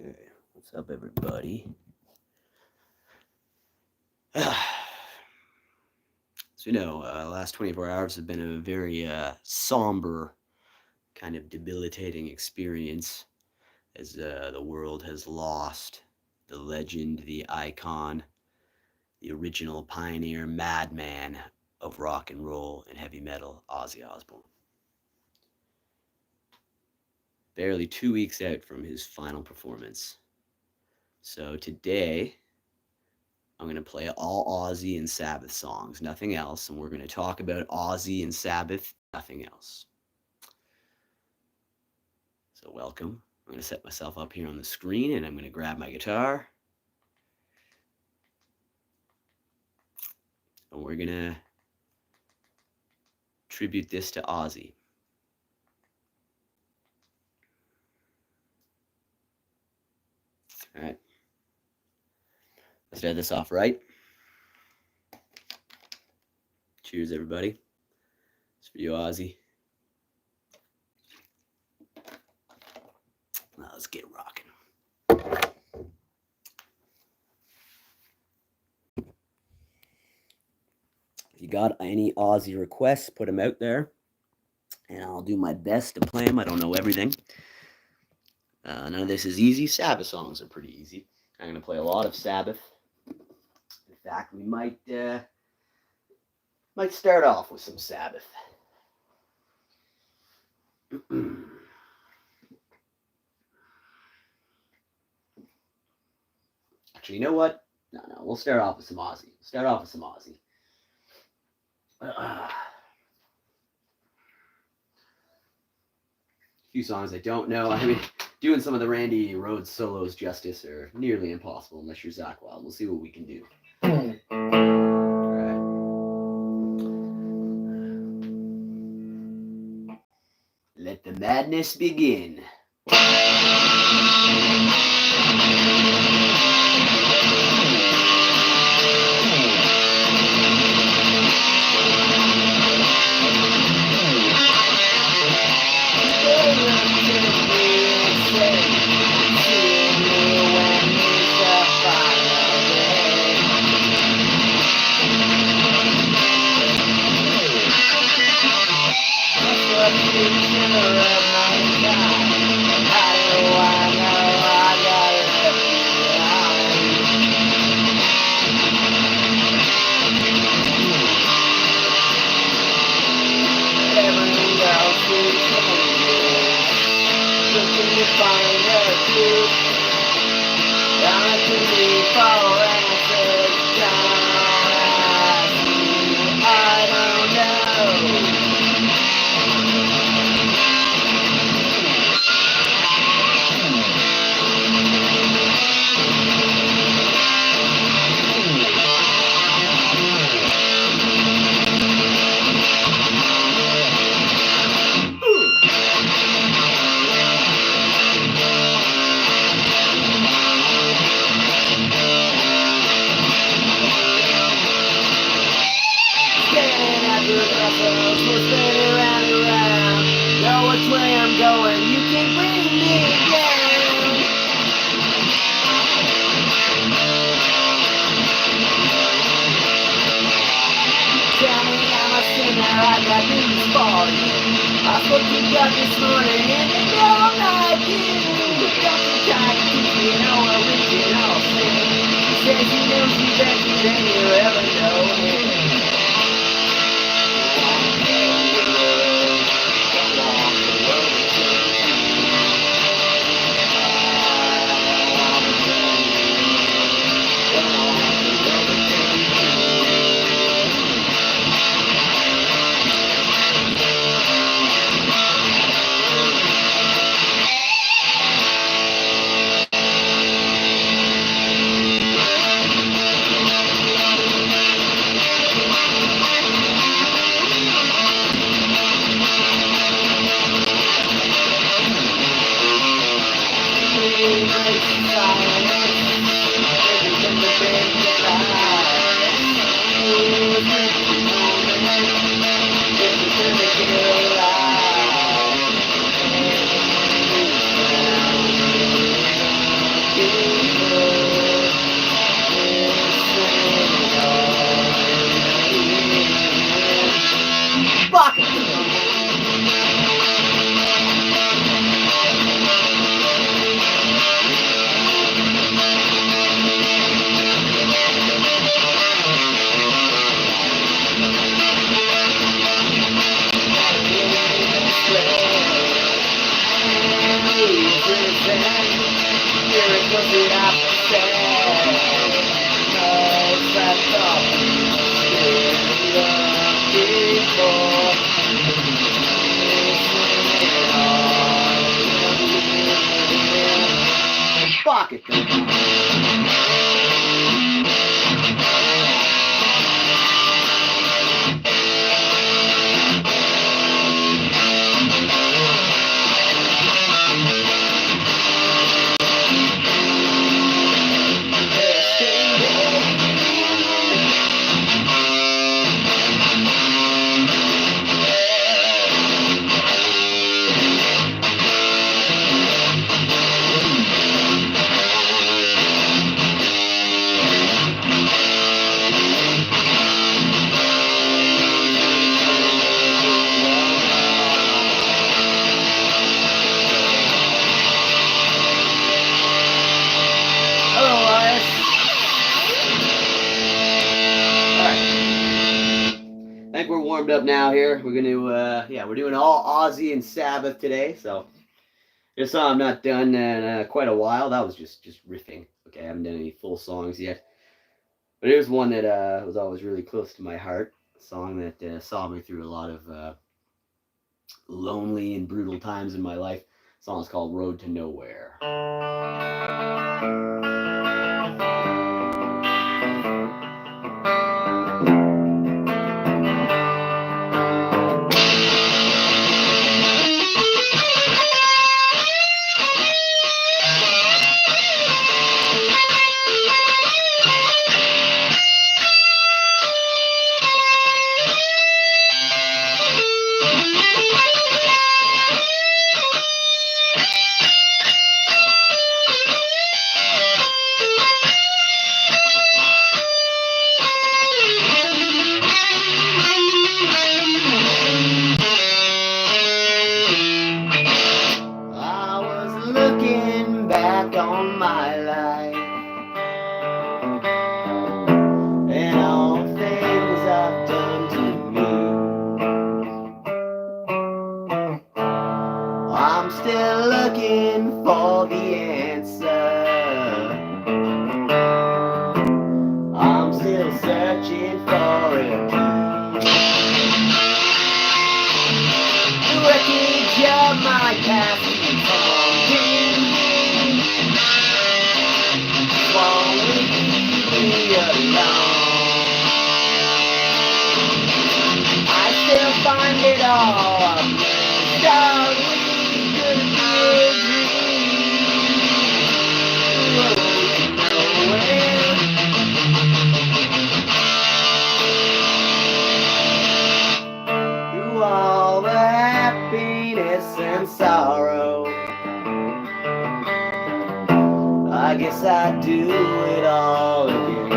Okay, what's up, everybody? So, the last 24 hours have been a very somber, kind of debilitating experience as the world has lost the legend, the icon, the original pioneer madman of rock and roll and heavy metal, Ozzy Osbourne. Barely 2 weeks out from his final performance. So today, I'm going to play all Ozzy and Sabbath songs, nothing else, and we're going to talk about Ozzy and Sabbath, nothing else. So welcome. I'm going to set myself up here on the screen, and I'm going to grab my guitar. And we're going to tribute this to Ozzy. All right. Let's start this off right. Cheers, everybody. It's for you, Ozzy. Now let's get rocking. If you got any Ozzy requests, put them out there, and I'll do my best to play them. I don't know everything. None of this is easy. Sabbath songs are pretty easy. I'm going to play a lot of Sabbath. In fact, we might start off with some Sabbath. Actually, you know what? No, we'll start off with some Ozzy. A few songs I don't know. I mean, doing some of the Randy Rhoads solos justice are nearly impossible unless you're Zakk Wylde. We'll see what we can do. Alright. Let the madness begin. pocket though. I think we're warmed up now here. We're gonna, yeah, we're doing all Ozzy and Sabbath today. So this song I'm not done in quite a while. That was just riffing. Okay, I haven't done any full songs yet. But it was one that was always really close to my heart. A song that saw me through a lot of lonely and brutal times in my life. The song is called Road to Nowhere. On my life and all things I've done to me, I'm still looking for the answer. I'm still searching for a key. The wreckage of my past keeps haunting me. Won't leave me alone. I still find it all a mystery. Could be a dream. Nowhere. Through all the happiness and sorrow, I guess I'd do it all again.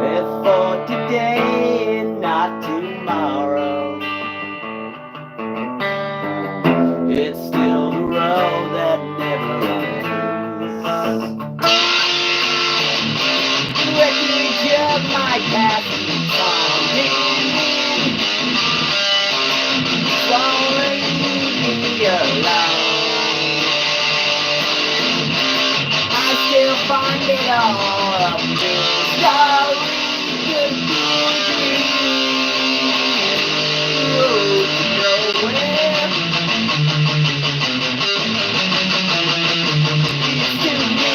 Live for today and not tomorrow. It's still the road that never ends. The wreckage of my past keeps haunting me. Won't leave me alone. Still find it all a mystery. Could be a dream. Road to nowhere. It's to me.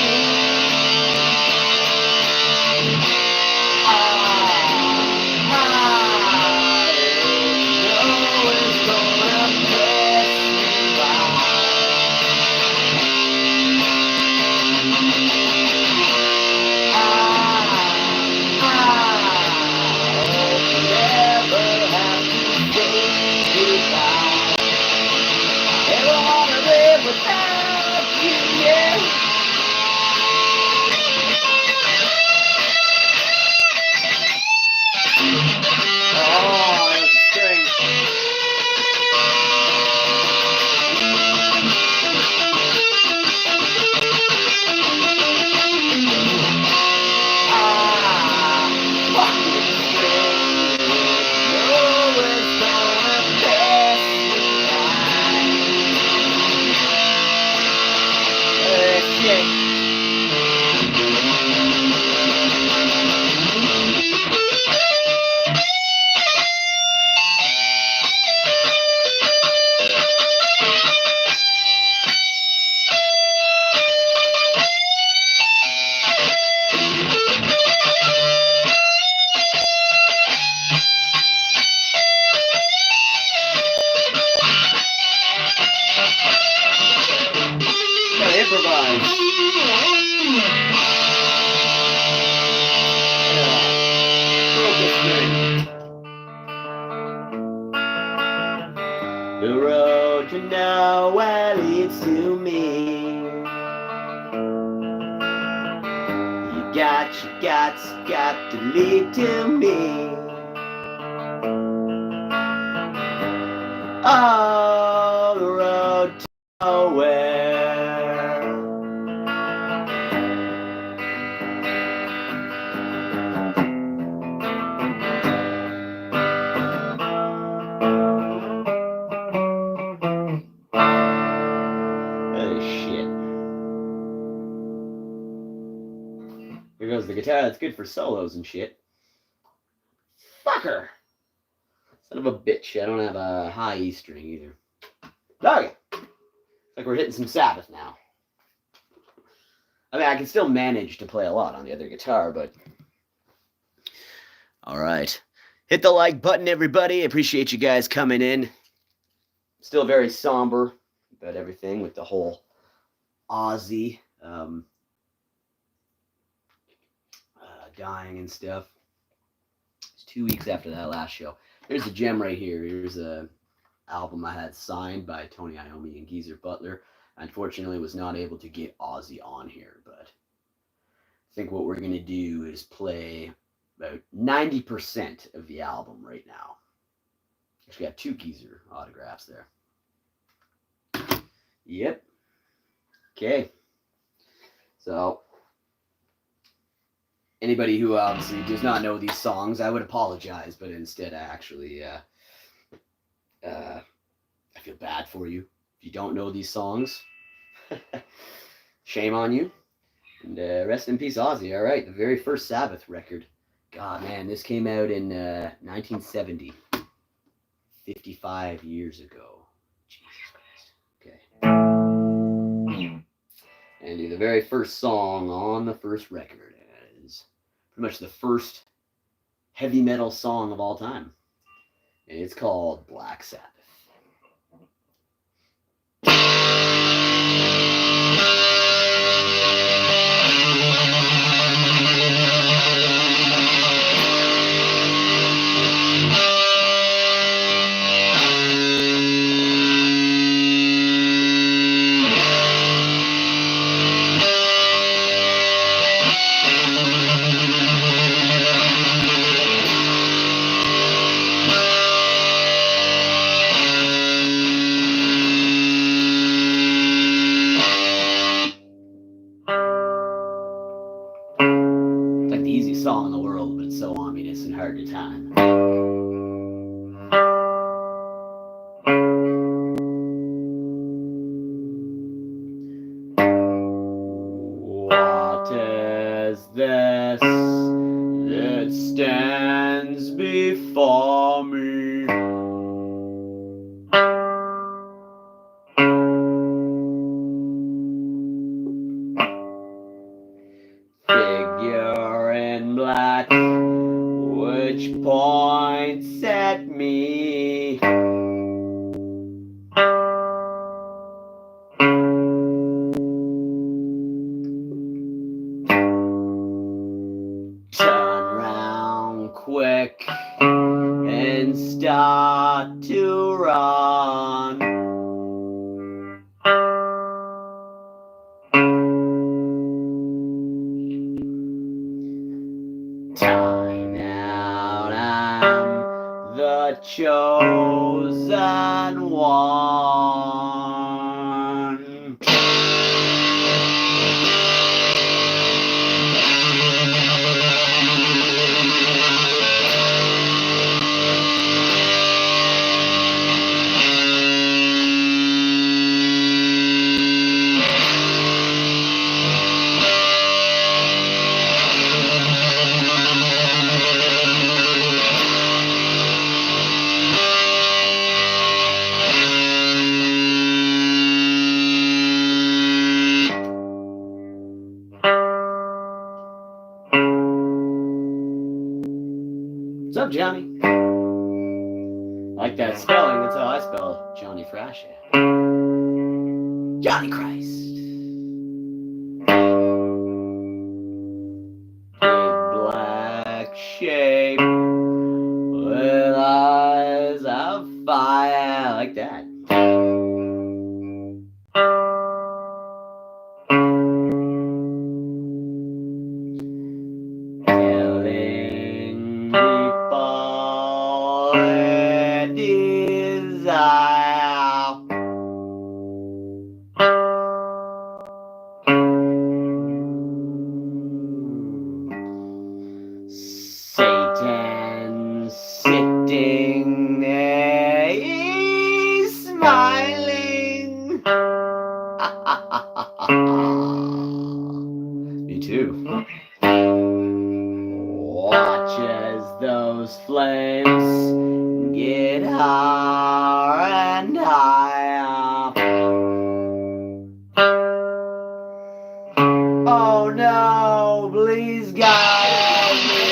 It's gonna pass me by. know what leads to me. You got to lead to me. Oh, the road to nowhere. Oh, shit. Here goes the guitar that's good for solos and shit. Fucker! Son of a bitch. I don't have a high E string either. Okay. Like we're hitting some Sabbath now. I mean, I can still manage to play a lot on the other guitar, but... Alright. Hit the like button, everybody. I appreciate you guys coming in. Still very somber about everything with the whole Ozzy dying and stuff. It's 2 weeks after that last show. Here's a gem right here. Here's a album I had signed by Tony Iommi and Geezer Butler. Unfortunately, was not able to get Ozzy on here, but I think what we're going to do is play about 90% of the album right now. Actually, got 2 Geezer autographs there. Yep. Okay. So, anybody who obviously does not know these songs, I would apologize, but instead I actually, I feel bad for you. If you don't know these songs, shame on you. And rest in peace, Ozzy. All right, the very first Sabbath record. God, man, this came out in 1970. 55 years ago. Jesus Christ. Okay. And the very first song on the first record is pretty much the first heavy metal song of all time. And it's called Black Sabbath. Song in the world, but it's so ominous and hard to time. What is this that stands before me? Figure in black, which points at me. Turn round quick and start to run. Time out, I'm the chosen one. What's up, Johnny? I like that spelling. That's how I spell Johnny Thrasha. Johnny Christ. Big black shape with eyes of fire. I like that. those flames get higher and higher. Oh no, please God help me.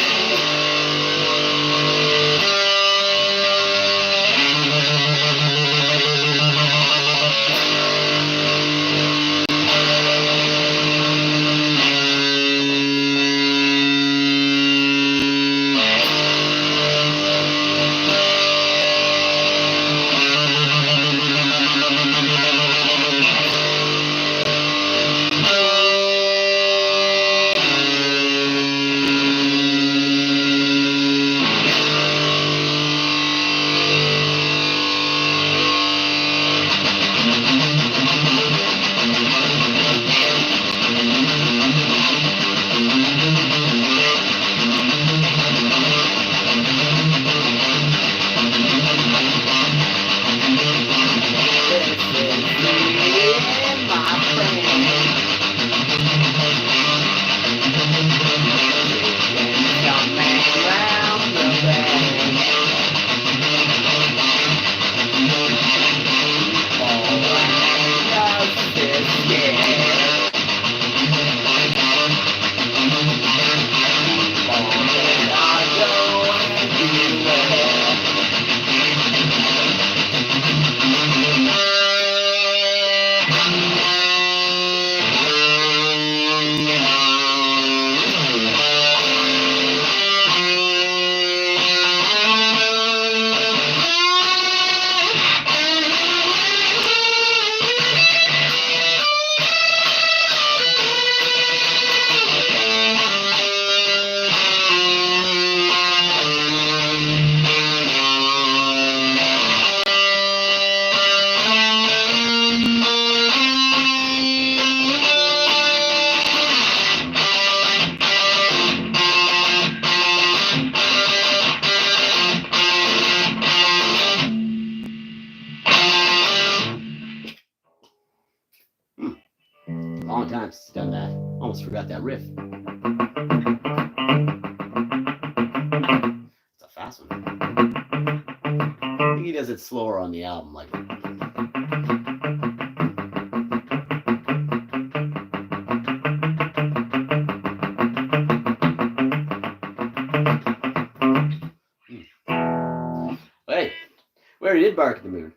Long time since done that. Almost forgot that riff. It's a fast one. I think he does it slower on the album, like. Hey, we already did Bark at the Moon.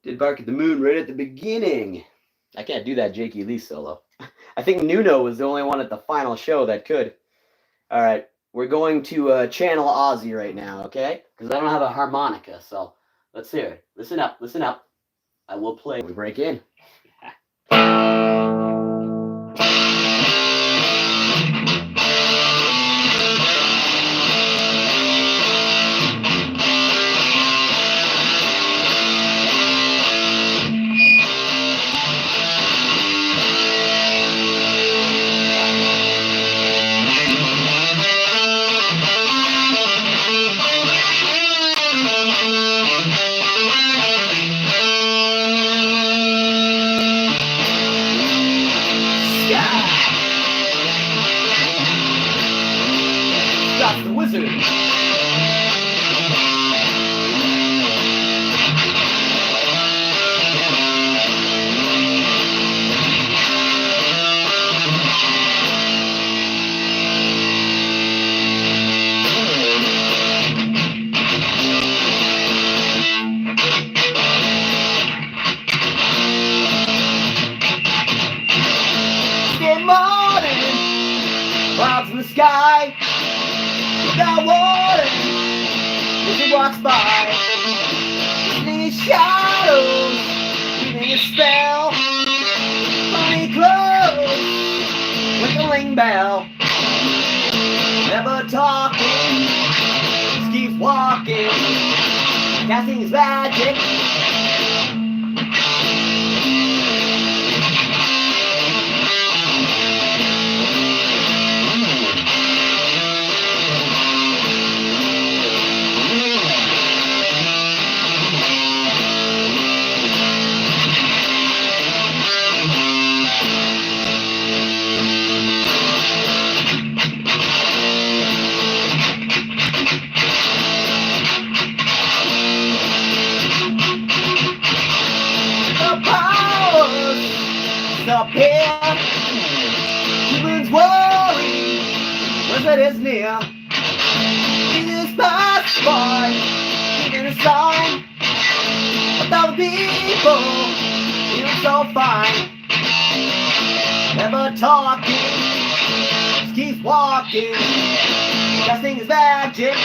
Did Bark at the Moon right at the beginning. I can't do that Jakey Lee solo. I think Nuno was the only one at the final show that could. All right, we're going to channel Ozzy right now, okay? Because I don't have a harmonica, so let's hear it. Listen up, listen up. I will play. We break in. That's the wizard. Good morning, clouds in the sky. Without warning, as he walks by, listening his shadows, weaving a spell. Honey close, twinkling bell. Never talking, just keeps walking, casting his magic. disappear. Humans worry when it is near. Years pass by, giving a sign. Without people, feeling so fine. Never talking, just keeps walking. Guessing is magic.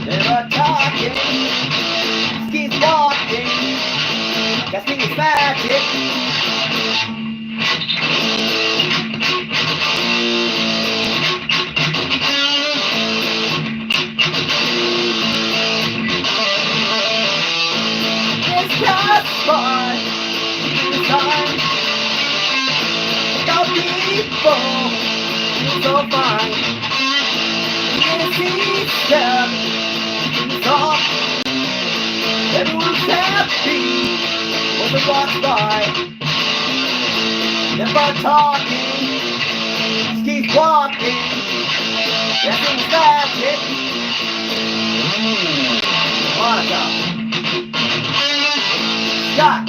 Never talking, just keeps walking. Guessing is magic. By the time without people, feel so fine. You see them talk. Everyone's happy when they walk by. Never talking, just keep walking. Guessing magic. Monica. Scott, I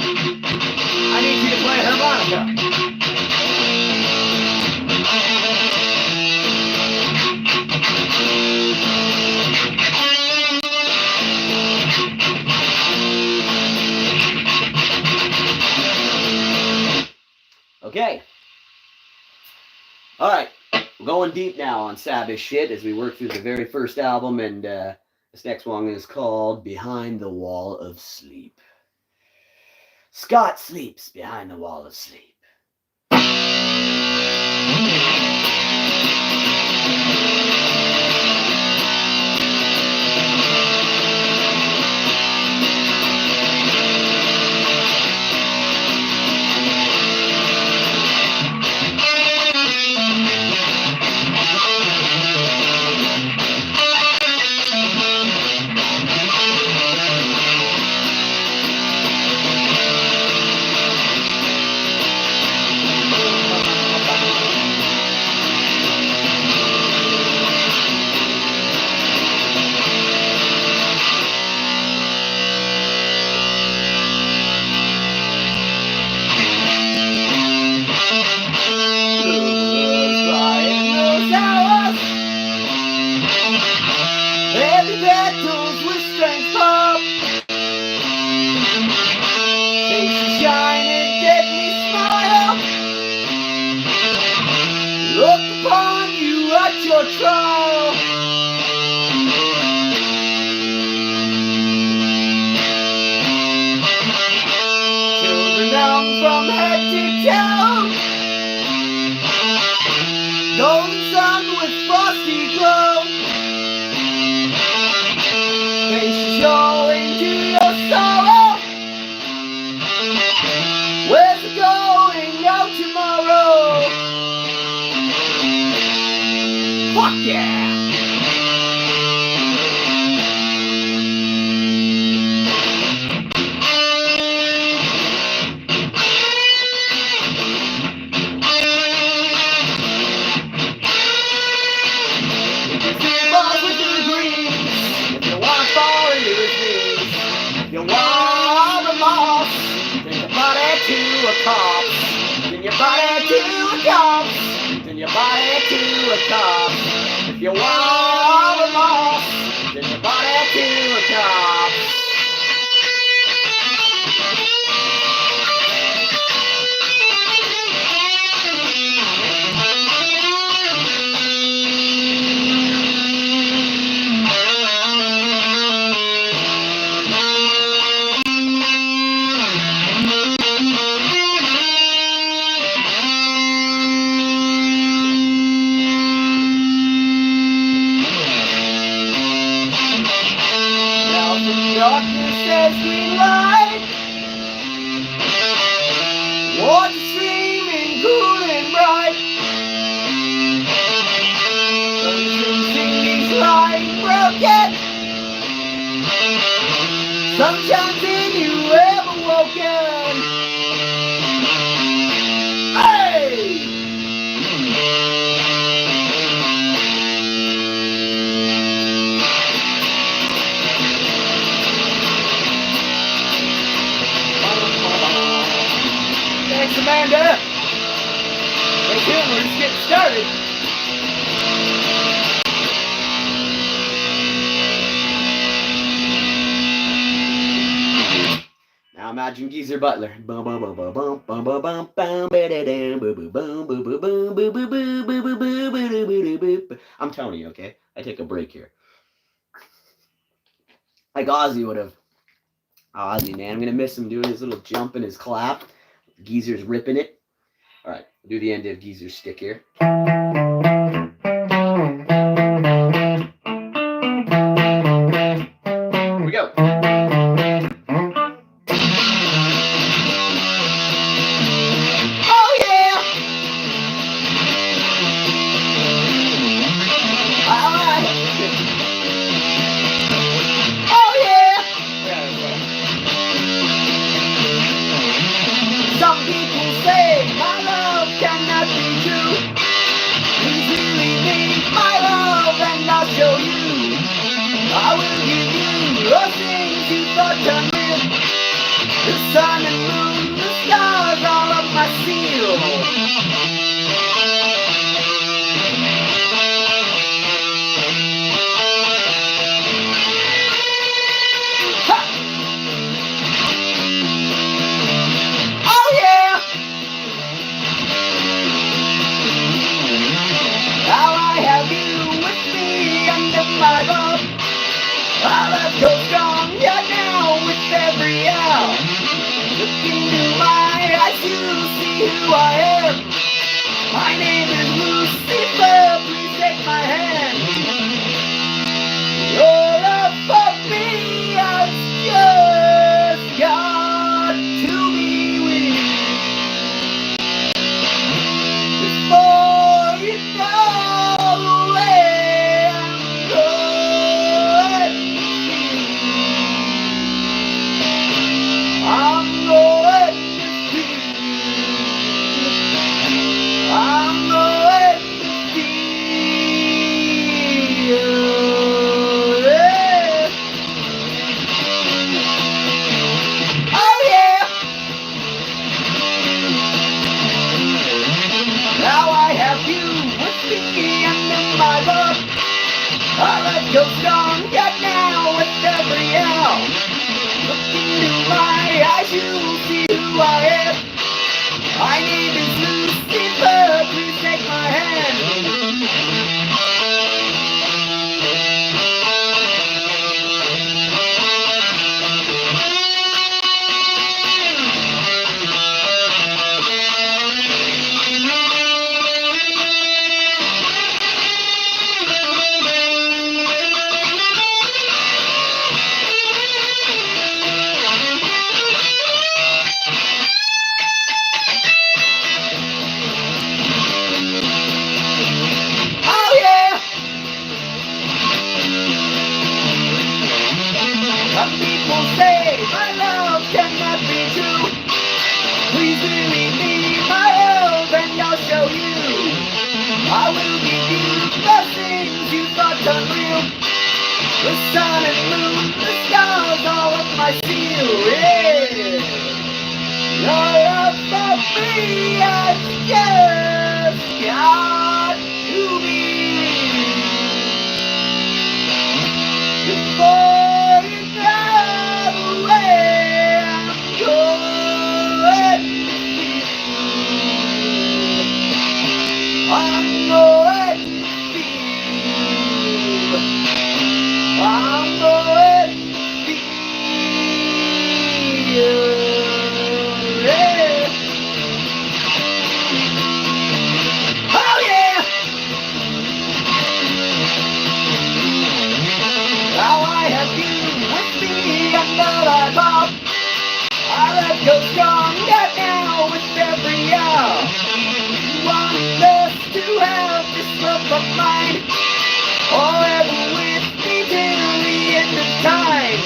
need you to play harmonica. Okay. Alright, we're going deep now on Sabbath shit as we work through the very first album, and this next one is called Behind the Wall of Sleep. Scott sleeps behind the wall of sleep. Sunshine's in you ever woken. Hey! Thanks, Amanda. Stay tuned, we're just getting started. Now imagine Geezer Butler. I'm Tony, okay? I take a break here. Like Ozzy would have. Ozzy, man, I'm gonna miss him doing his little jump and his clap. Geezer's ripping it. All right, do the end of Geezer's stick here. Here we go. Oh yeah! All right. Oh yeah! Some people say my love cannot be true. Please really need my love and I'll show you. I will give you the things you thought unreal. The sun and moon, the stars, all of my seal. Ha! Oh yeah! Now I have you with me under my love. Our love goes strong, yeah, now with every hour. Look into my eyes, you'll see who I am. My name is Lucifer, please take my hand. Your love for me has just got to be with you. Before you know where I'm going, I'm going to feel. Oh yeah! Now I have you with me under my love. Our love goes strong, yet now with every hour. Look into my eyes, you'll see who I am. My name is Lucifer, please take my hand. Oh yeah! Some people say my love cannot be true. Please believe me, my love, and I'll show you. I will give you the things you thought unreal. The sun and moon, the stars, all of my seal. Yeah. Your love for me has just got to be before you know where I'm going to feel. I'm going to feel. I'm going to feel. Yeah. Oh yeah! Now I have you with me under my love. Our love goes strong, yet now with every hour. You want us to have this love of mine, forever with me till the end of time.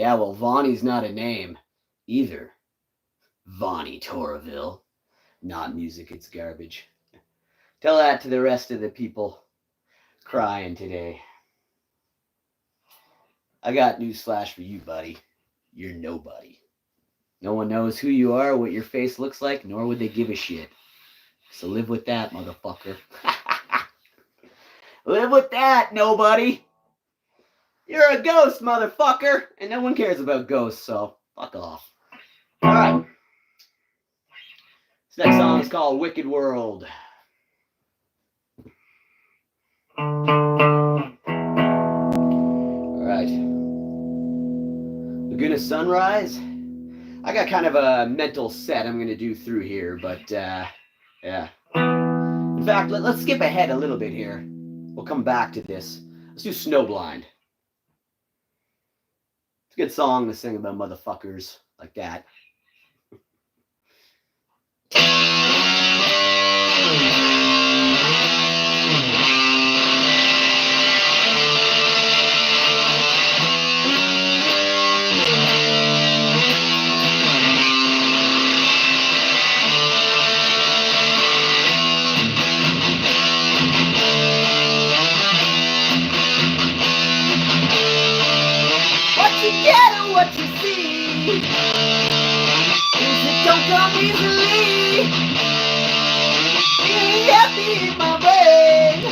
Yeah, well, Vonnie's not a name either. Vonnie Toraville. Not music, it's garbage. Tell that to the rest of the people crying today. I got newsflash for you, buddy. You're nobody. No one knows who you are, what your face looks like, nor would they give a shit. So live with that, motherfucker. Live with that, nobody. You're a ghost, motherfucker. And no one cares about ghosts, so fuck off. Alright. This next song is called Wicked World. Alright. Laguna Sunrise. I got kind of a mental set I'm going to do through here, but yeah. In fact, let's skip ahead a little bit here. We'll come back to this. Let's do Snowblind. It's a good song to sing about motherfuckers like that. What you see is it don't come easily. Being happy in my brain,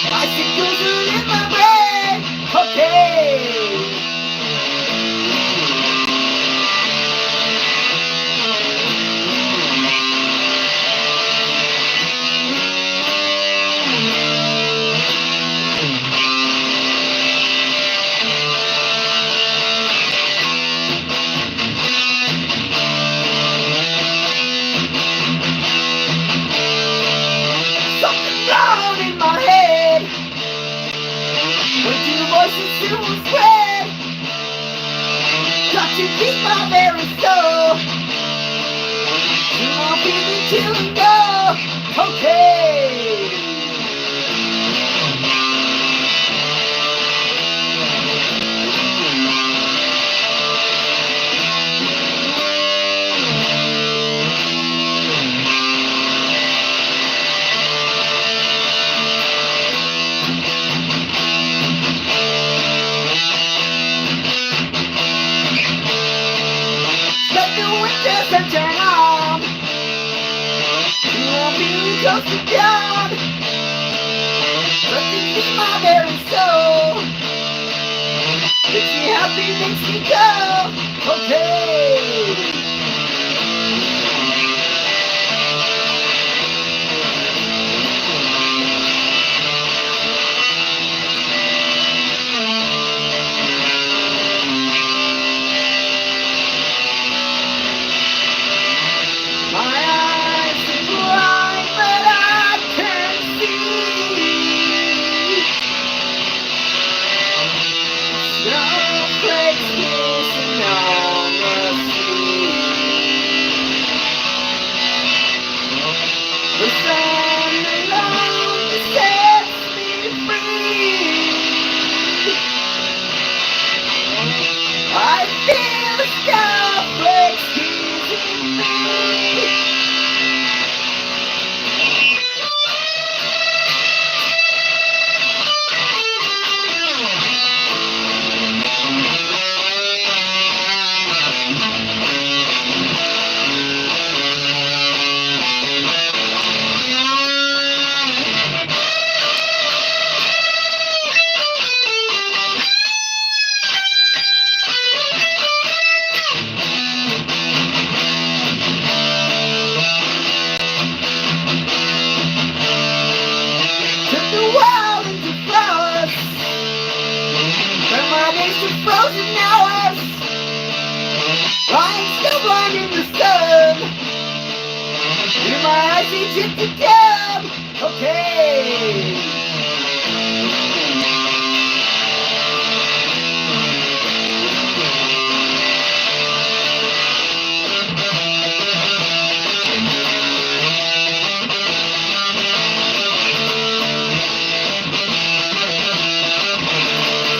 bicycles are in my brain. Okay. Voices to spread, got to keep my very soul. You won't be the till go. Okay. Close to God, but to keep my very soul. Makes me happy, makes me go. Okay. Frozen hours, lying still blind in the sun. In my eyes, Egyptian dub. Okay.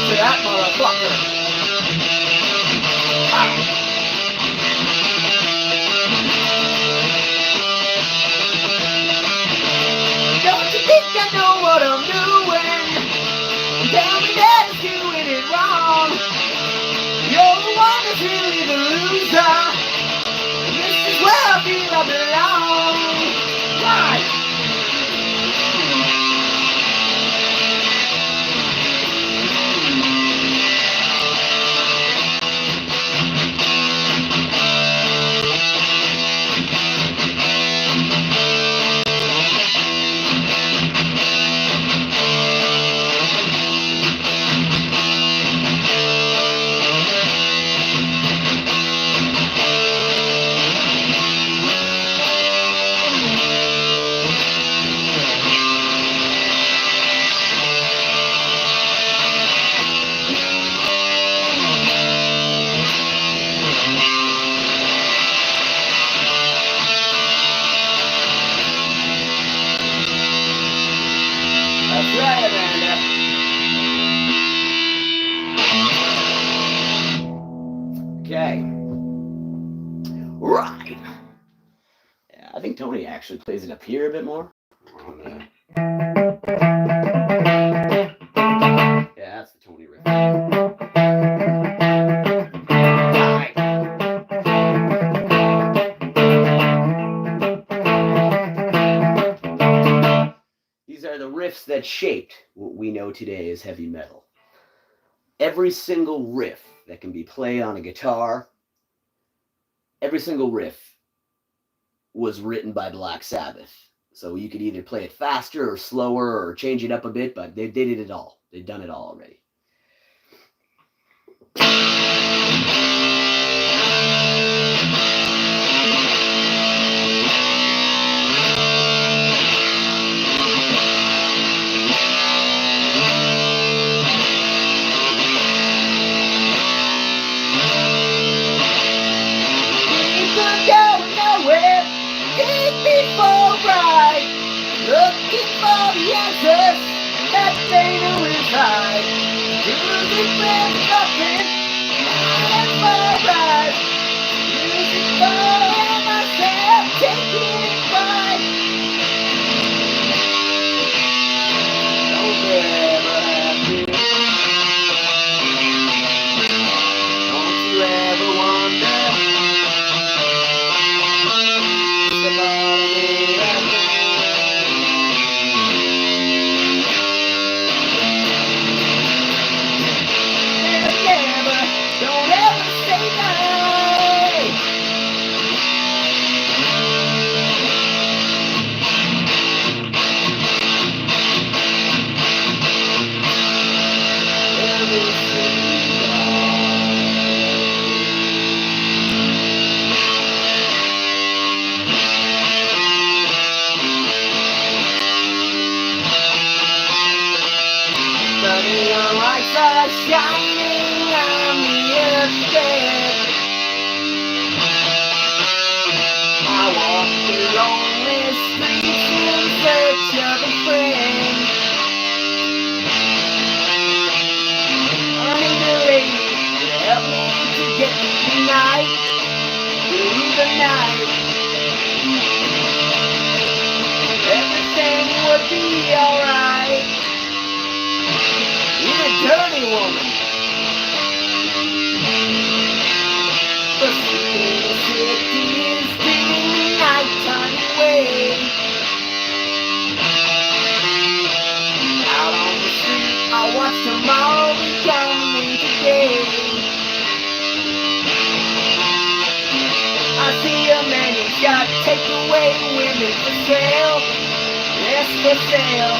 To that motherfucker. think I know what I'm doing. Tell me that it's doing it wrong. You're the one that's really the loser. This is where I feel I belong. Right. That's right, Amanda. Okay. Right. Yeah, I think Tony actually plays it up here a bit more. Yeah, that's the Tony riff. Right. These are the riffs that shaped what we know today as heavy metal. Every single riff that can be played on a guitar, every single riff was written by Black Sabbath. So you could either play it faster or slower or change it up a bit, but they did it all. They've done it all already. Looking for the answers that they knew inside. Losing friends, nothing, and for right. Losing for myself, taking it right. Don't ever have to. Don't you ever wonder about me? Shining on the interstate. I walk the lonely streets in search of a friend. I need a lady to help me to get through the night. Everything would be alright. You're a dirty woman. The city is giving me nighttime away. Out on the street, I watch tomorrow becoming today. I see a man who's got takeaway women for sale. Yes, for sale.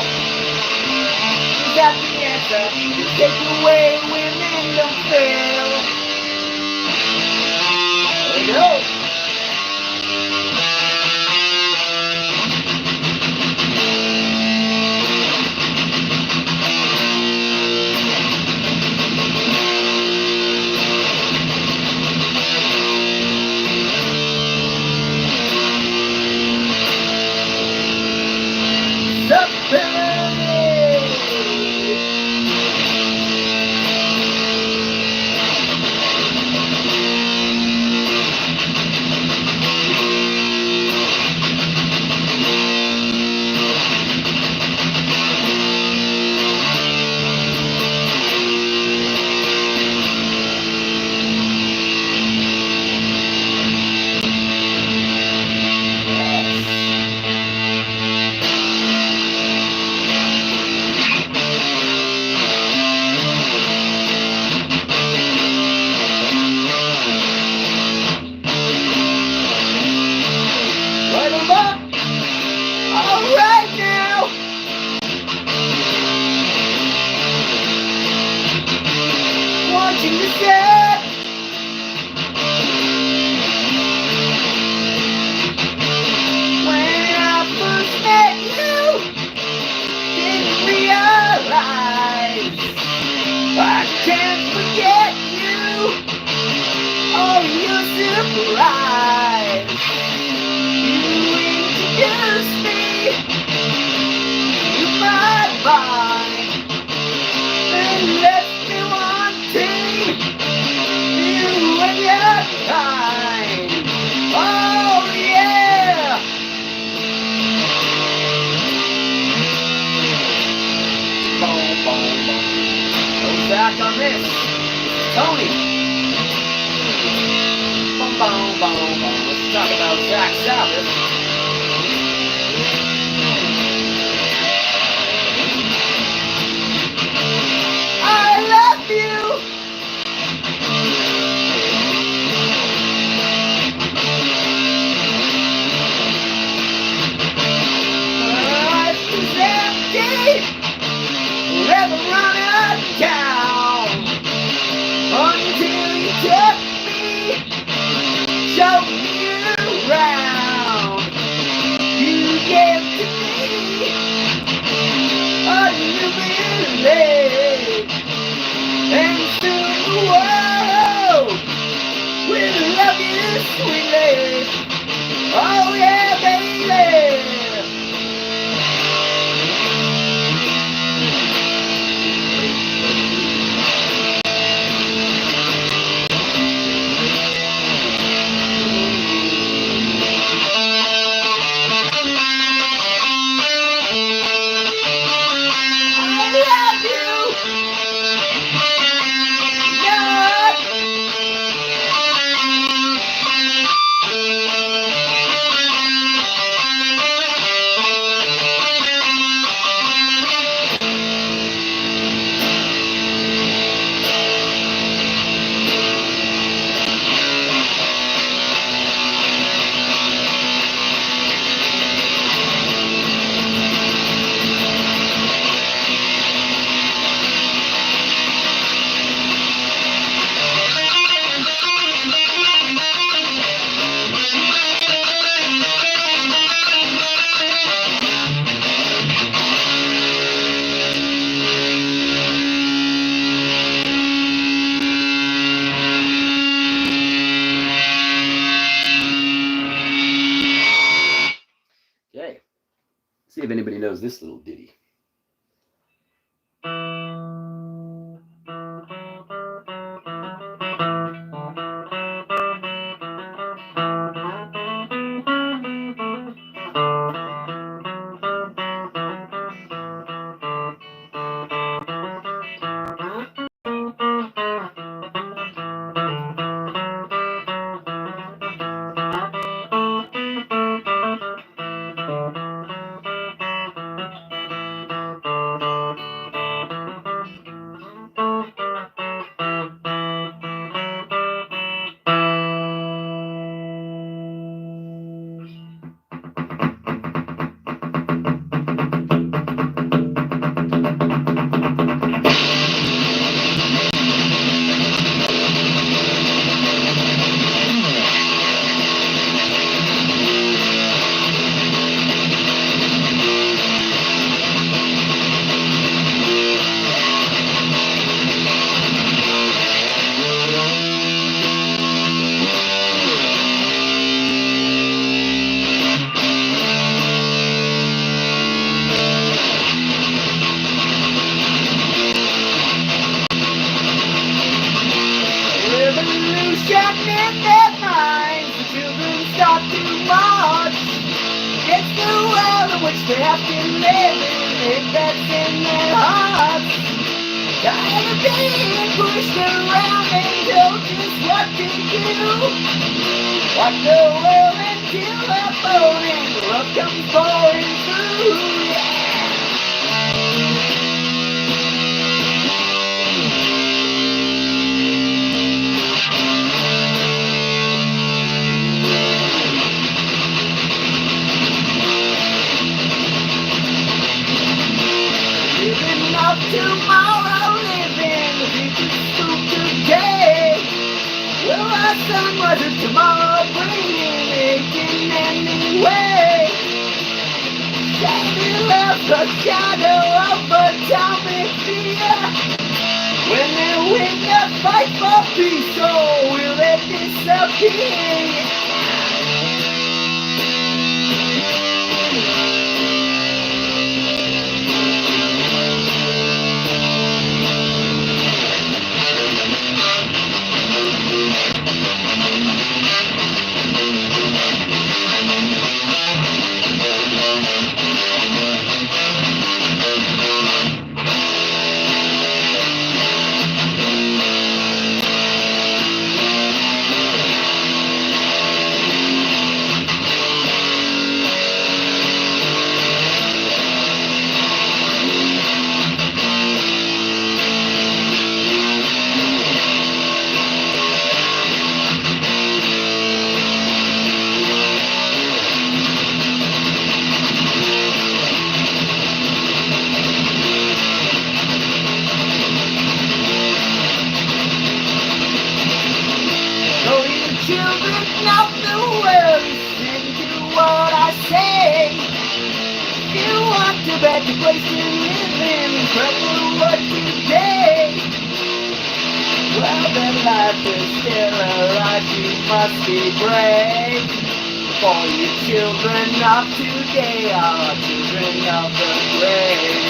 He's got the answer. Takeaway women don't fail. No. track on this. Tony. Boom, boom, boom, boom. Let's talk about Sabbath. I love you. Life is empty. Never running down until you took me, showed me around. You gave to me a new belief, and soon the world will love you sweetly. Oh yeah, baby. Okay, see if anybody knows this little ditty. Revolution in their minds, the children start to march against the world in which they have to live in, that's in their hearts. Tired of being pushed around and told just what to do. Walk the world until the bone and love comes pouring through, yeah. Living up tomorrow, living the future's food today. Will our sun rise up tomorrow, bringing aching anyway? Standing up the shadow of atomic fear. When they win the fight for peace, oh, will it disappear? better place to live in. Trouble what today. Well, then life is still a life you must be brave. For you children of today are children of the grave.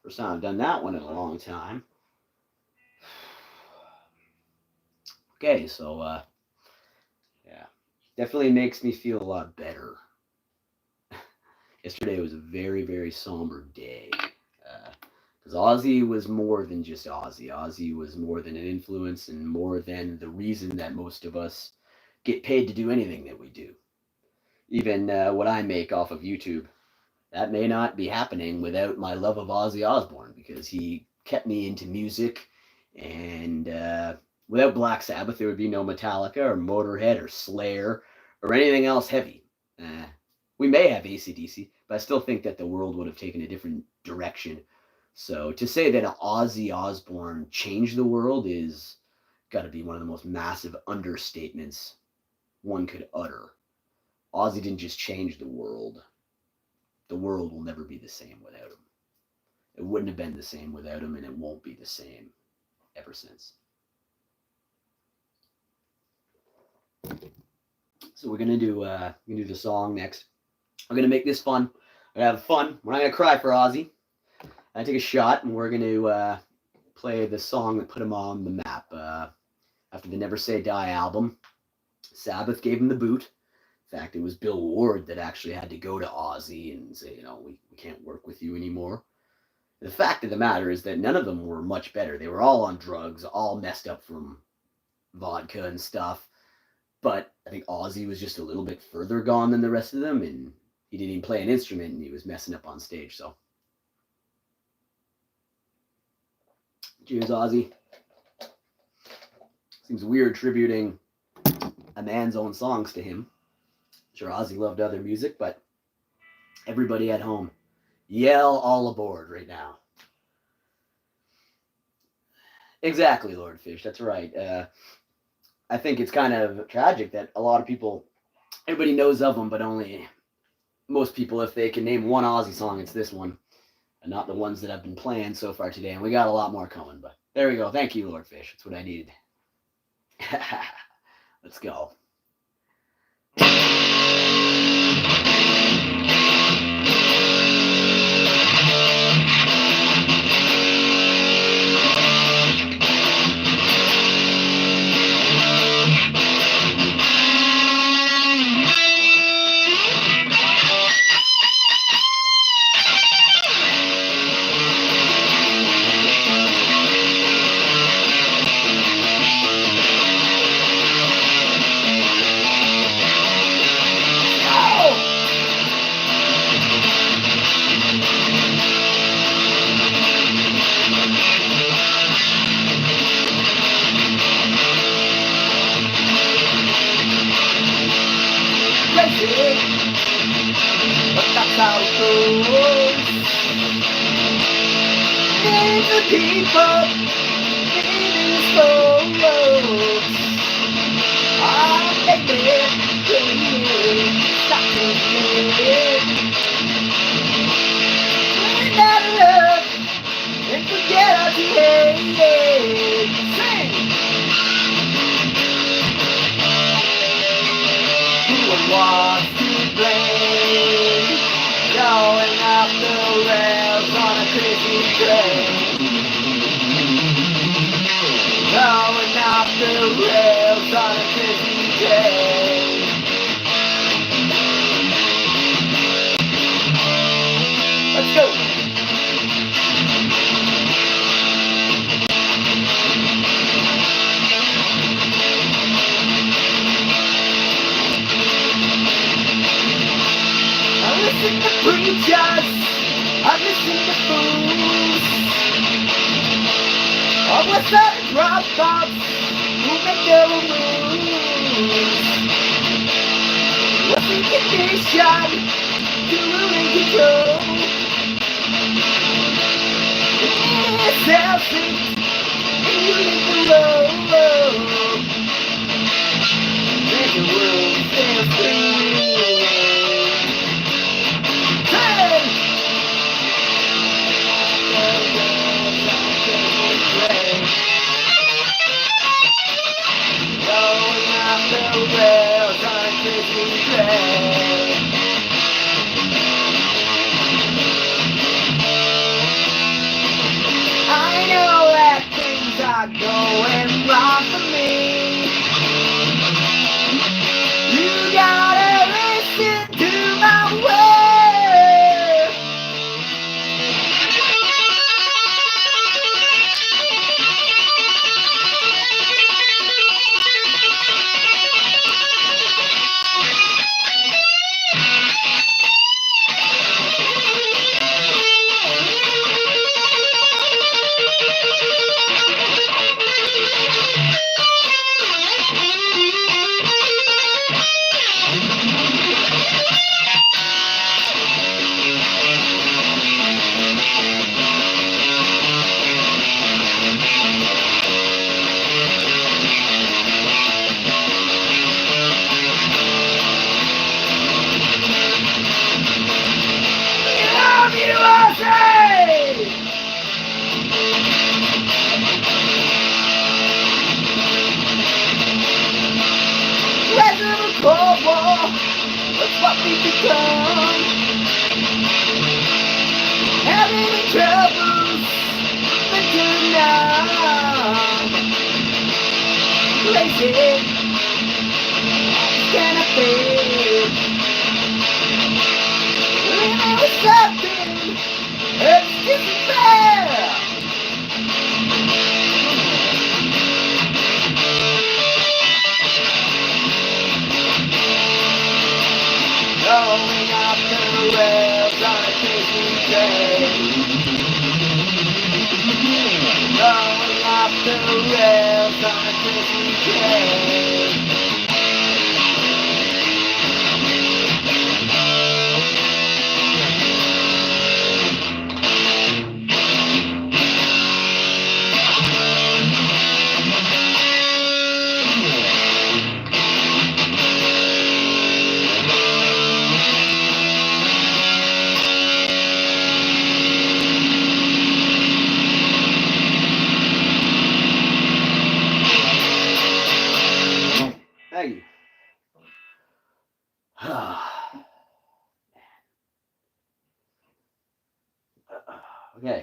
First time I've done that one in a long time. Okay, so yeah, definitely makes me feel a lot better. Yesterday was a very, very somber day. Because Ozzy was more than just Ozzy. Ozzy was more than an influence and more than the reason that most of us get paid to do anything that we do. Even what I make off of YouTube, that may not be happening without my love of Ozzy Osbourne, because he kept me into music, and without Black Sabbath, there would be no Metallica or Motorhead or Slayer or anything else heavy. We may have AC/DC, but I still think that the world would have taken a different direction. So to say that Ozzy Osbourne changed the world is got to be one of the most massive understatements one could utter. Ozzy didn't just change the world. The world will never be the same without him. It wouldn't have been the same without him, and it won't be the same ever since. So we're gonna do the song next. I'm gonna make this fun. We're gonna have fun. We're not gonna cry for Ozzy. I take a shot, and we're gonna play the song that put him on the map. After the Never Say Die album, Sabbath gave him the boot. In fact, it was Bill Ward that actually had to go to Ozzy and say, you know, we can't work with you anymore. The fact of the matter is that none of them were much better. They were all on drugs, all messed up from vodka and stuff. But I think Ozzy was just a little bit further gone than the rest of them, and he didn't even play an instrument, and he was messing up on stage. So, cheers, Ozzy. Seems weird tributing a man's own songs to him. Sure, Ozzy loved other music, but everybody at home, yell all aboard right now. Exactly, Lord Fish, that's right. I think it's kind of tragic that a lot of people, everybody knows of them, but only most people, if they can name one Ozzy song, it's this one, and not the ones that I've been playing so far today, and we got a lot more coming, but there we go. Thank you, Lord Fish. That's what I needed. Let's go. People living slow, baby, stop it. Learn how to love and forget how to hate. Sing. Who would want to train, going off the rails on a busy day. Let's go! I listen to preachers, I listen to fools. All the sudden dropouts who make their own moves. What's in condition to rule and control? It's healthy and you live below. Make the world stand free. Rails on a busy train. I know that things are going wrong for me. You gotta listen to my words. Cold War, that's what we become. Having troubles, but too numb. Lazy, can I feel? Living with something, it's just fair. Going off the rails on a busy train. Going off the rails on a busy train. Thank you. Okay.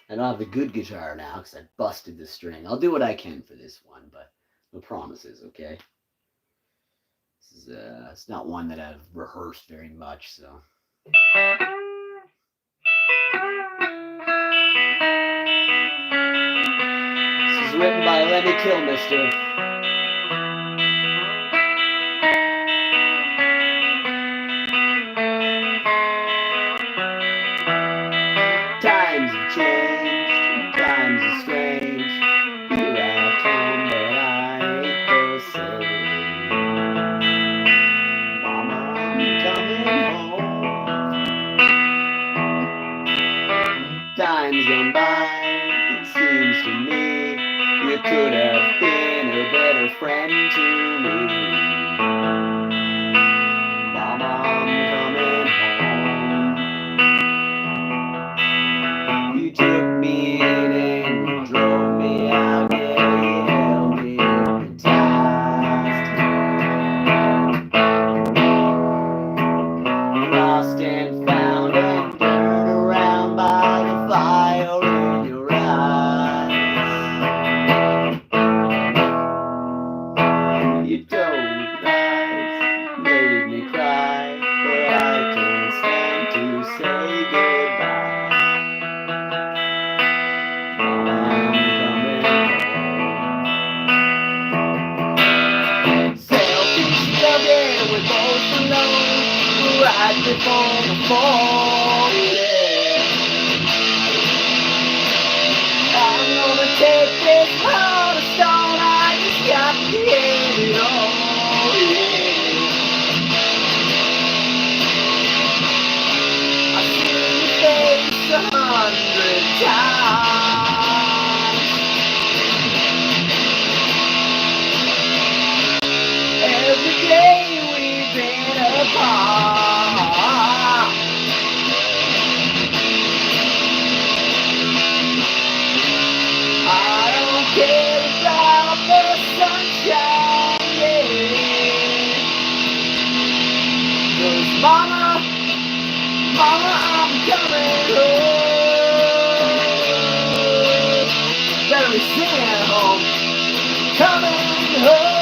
I don't have the good guitar now because I busted the string. I'll do what I can for this one, but no promises, okay? This is it's not one that I've rehearsed very much, so. This is written by Lenny Kilmister. Times have changed, times are strange. Here I come, but I ain't the same. Mama, I'm coming home. Times gone by, it seems to me you could have been a better friend to me. Mama, I'm coming home. right before the fall, yeah. I'm gonna take this heart of stone, I just got to get it all, yeah. I've seen your face 100 times. Every day we've been apart. I don't care about the sunshine, yeah. 'Cause mama, I'm coming home. Better be singing home. Coming home.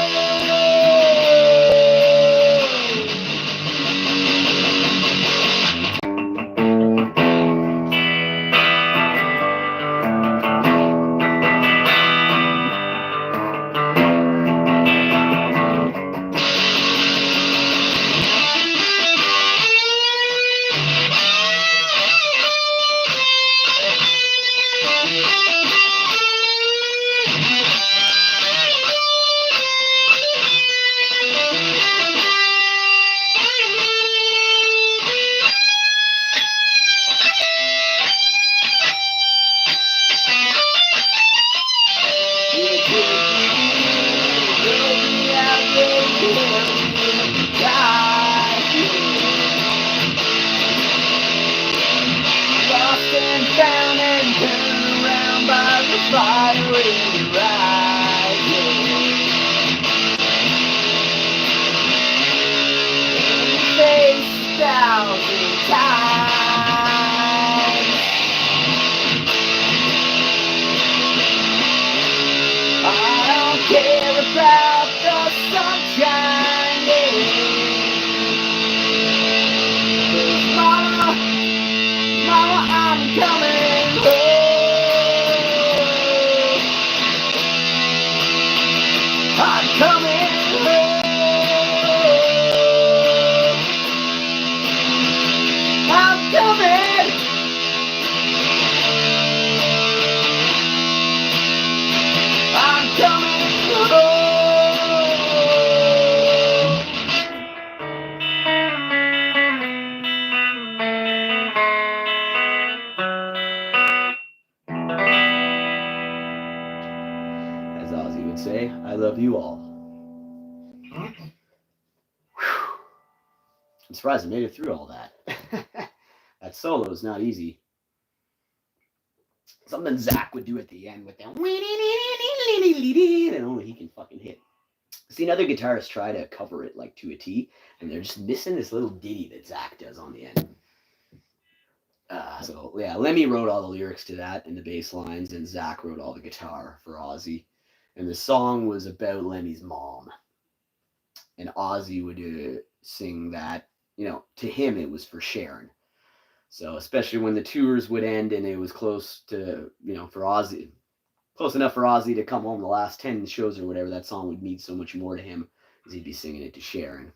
Lost and found and turned around by the fire in your eyes, yeah. Face 1,000 times. I don't care about the sunshine, yeah. 'Cause mama, I'm coming home. I'm coming home. I'm coming. I'm coming home. As Ozzy would say, I love you all. I'm surprised I made it through all that. That solo is not easy. Something Zach would do at the end with that, and only he can fucking hit. Seen other guitarists try to cover it like to a T, and they're just missing this little ditty that Zach does on the end. So yeah, Lemmy wrote all the lyrics to that and the bass lines, and Zach wrote all the guitar for Ozzy. And the song was about Lemmy's mom. And Ozzy would sing that, to him it was for Sharon. So especially when the tours would end and it was close to, for Ozzy, close enough for Ozzy to come home the last 10 shows or whatever, that song would mean so much more to him because he'd be singing it to Sharon.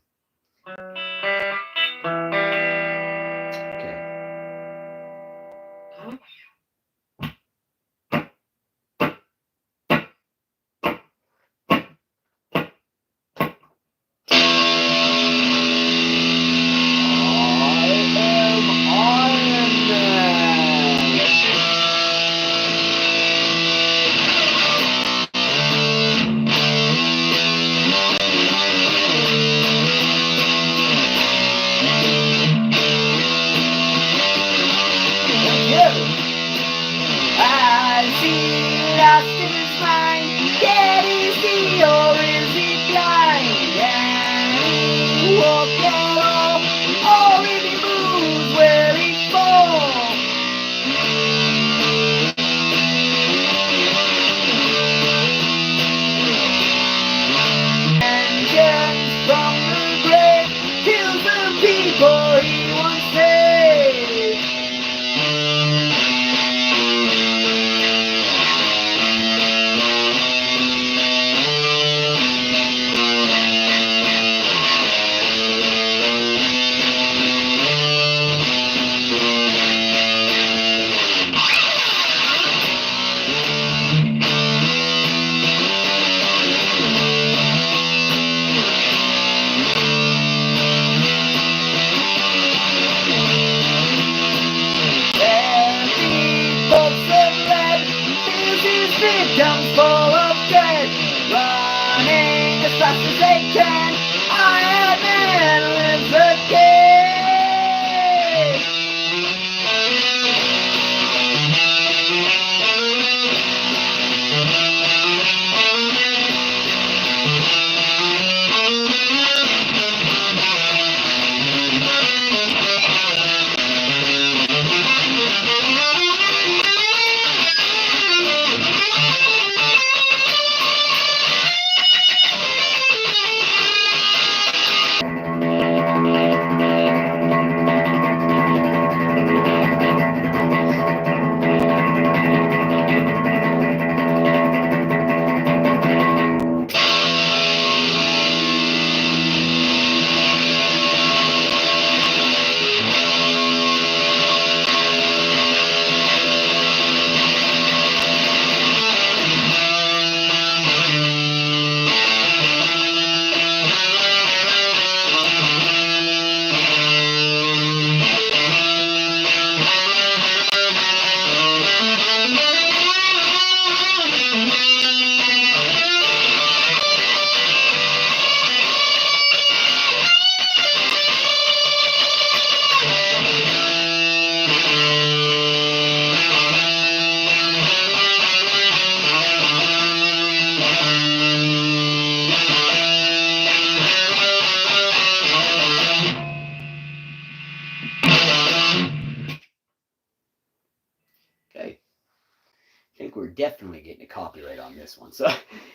think we're definitely getting a copyright on this one. So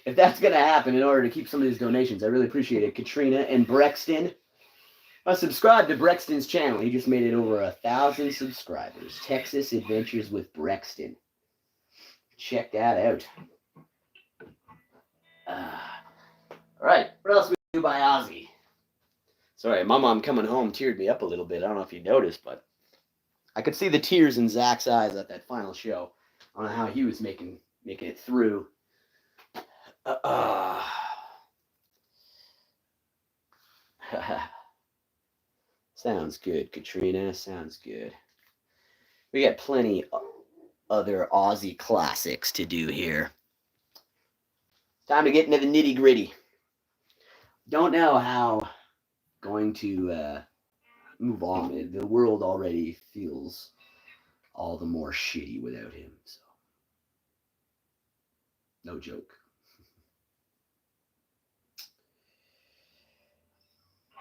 if that's going to happen in order to keep some of these donations, I really appreciate it. Katrina and Brexton. Subscribe to Brexton's channel. He just made it over 1,000 subscribers. Texas Adventures with Brexton. Check that out. All right, what else we do by Ozzy? Sorry, my mom coming home teared me up a little bit. I don't know if you noticed, but I could see the tears in Zach's eyes at that final show. I don't know how he was making it through. Sounds good, Katrina. Sounds good. We got plenty other Ozzy classics to do here. Time to get into the nitty-gritty. Don't know how going to move on. The world already feels all the more shitty without him. So, no joke.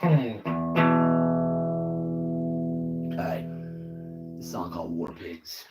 Alright. This song called War Pigs.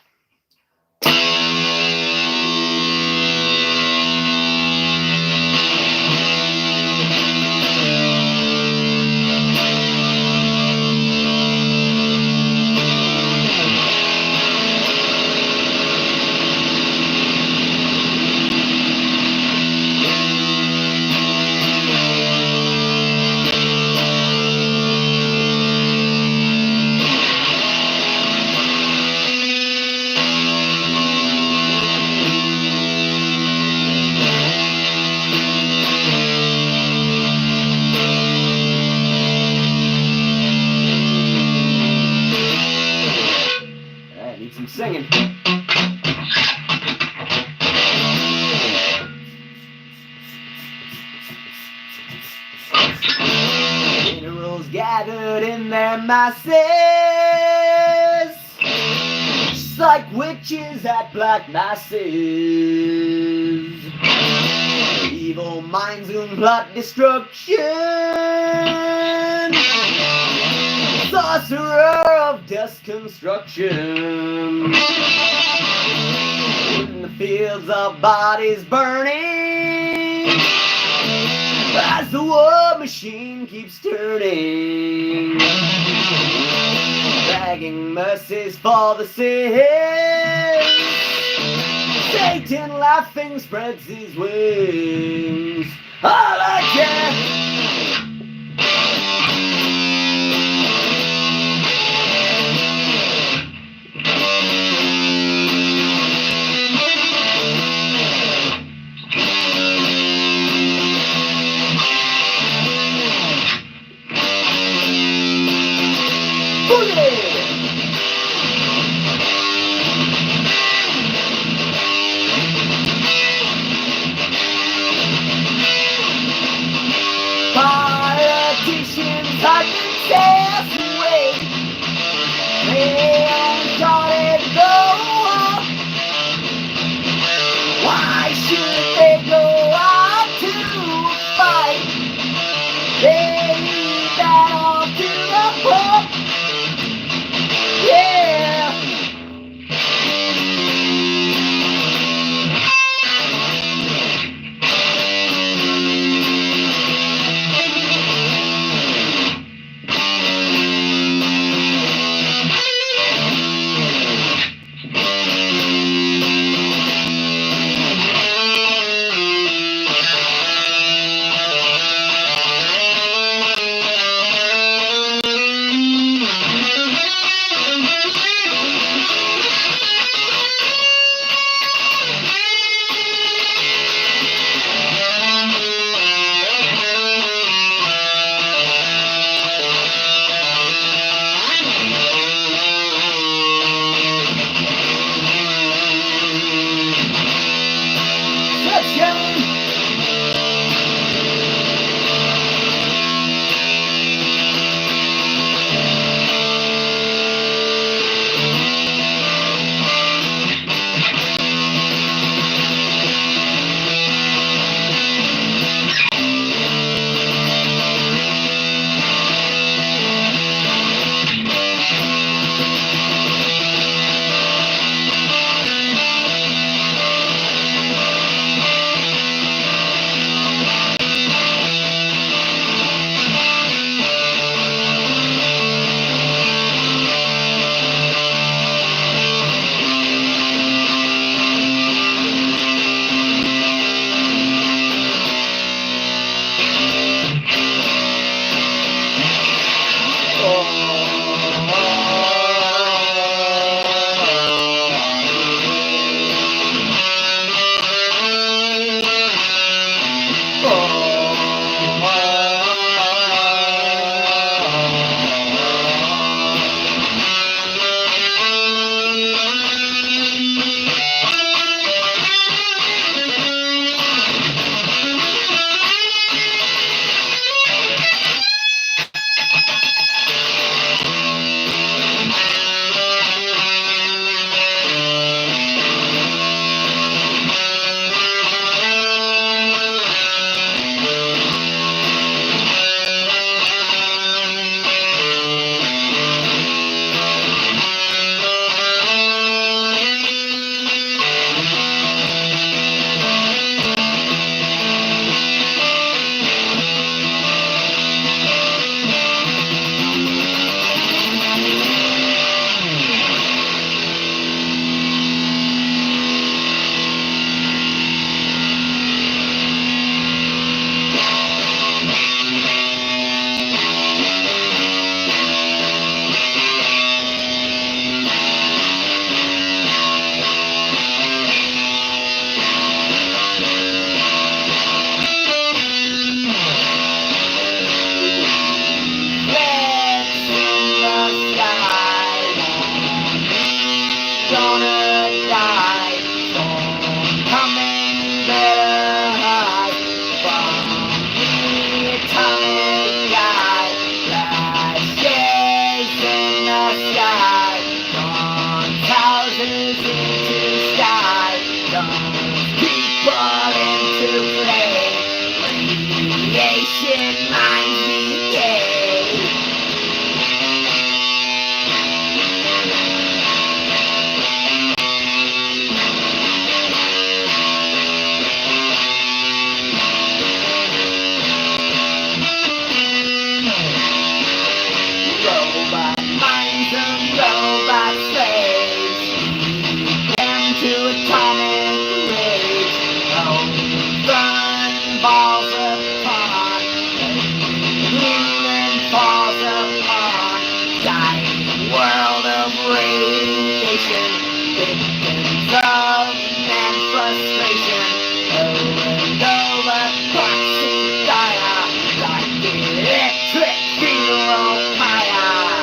Singing. Minerals gathered in their masses, just like witches at black masses. Evil minds who plot destruction, sorcerer of dust construction. In the fields of bodies burning, as the war machine keeps turning, begging mercies for the sins. Satan laughing spreads his wings. All I can. Politicians hide themselves away. They uncharted go up. Why should they go out to fight? They leave that all to the pub. world of radiation, victims of man's frustration, over and over, toxic dire, like electric funeral pyre.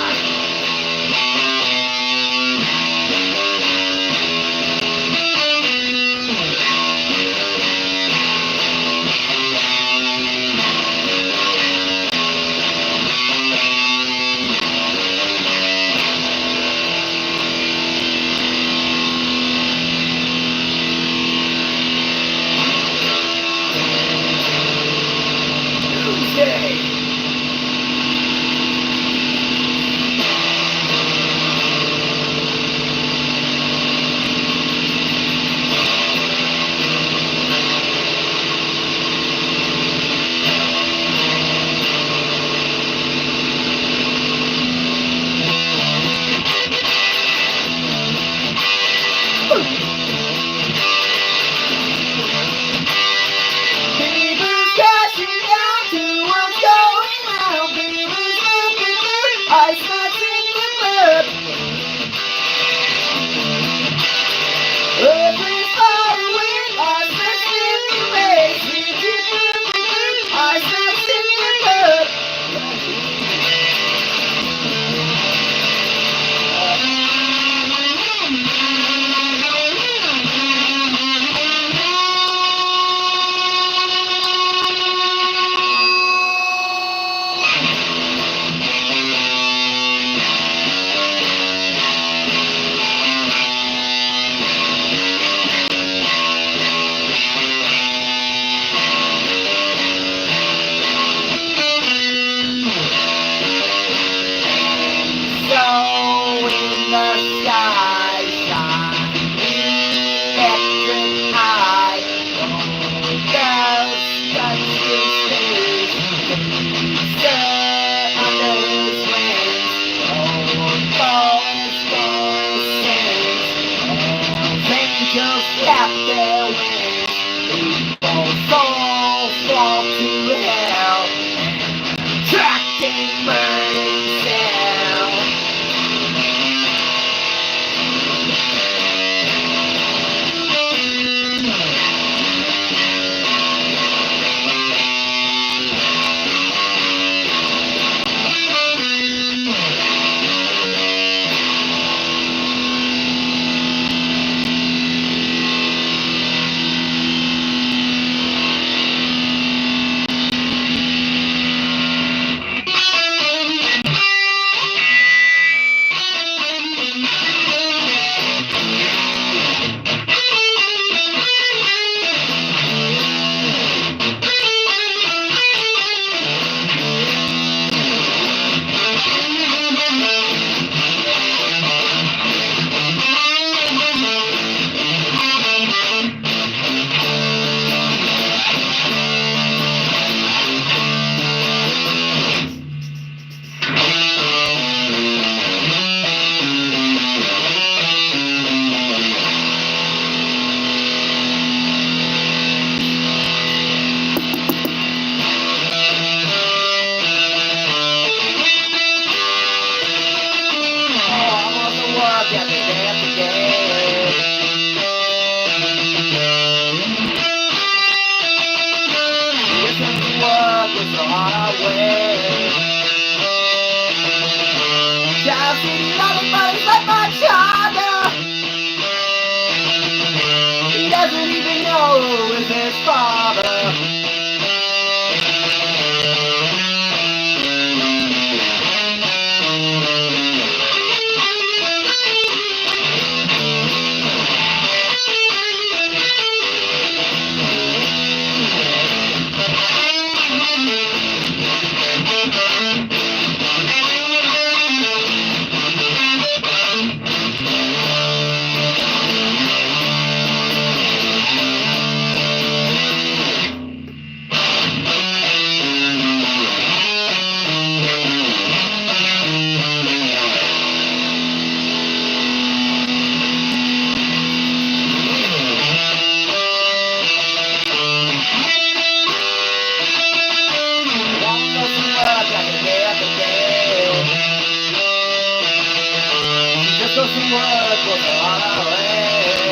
so some work was on our way.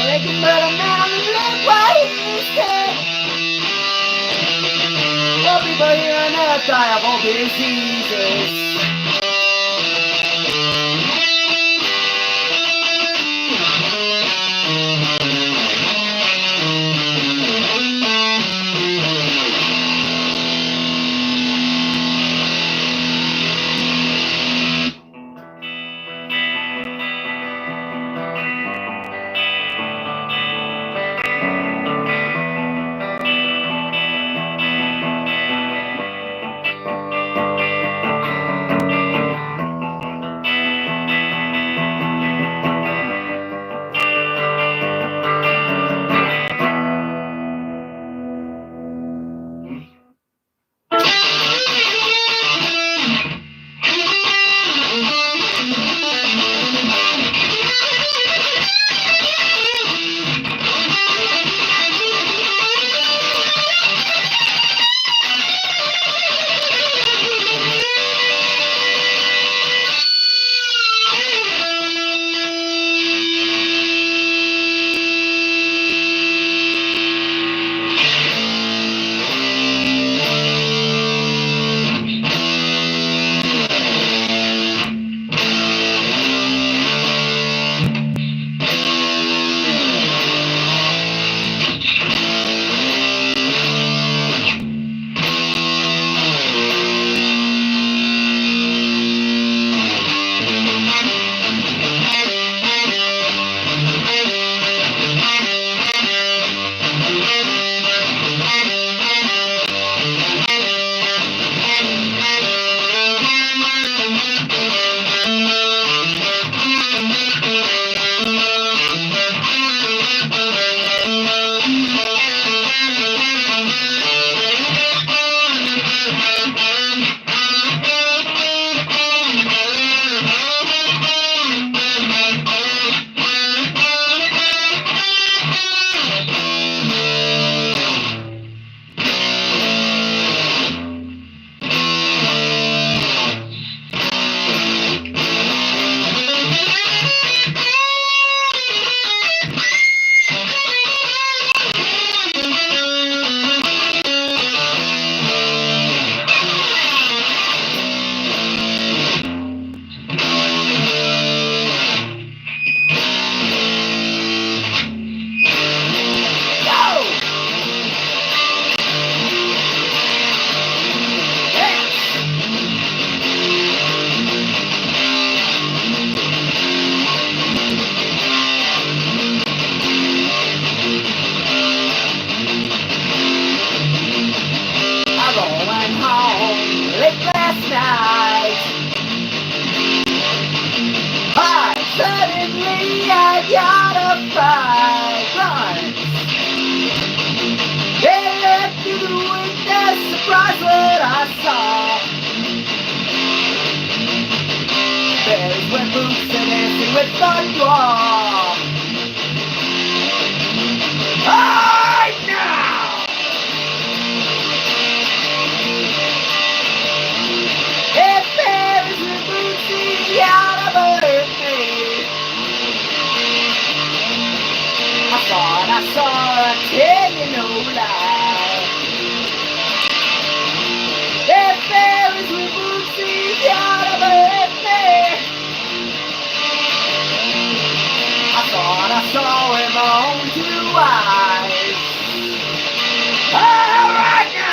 They can put a man on the leg while he's dead. Well, people here on earth die of all diseases. Surprise what I saw. Bears wear boots and dancing with the dwarf. Right now! If bears wear boots, see out of me. I saw, I tell you no lie. If bears wear boots, see out of me. I saw in my own 2 eyes. All right now!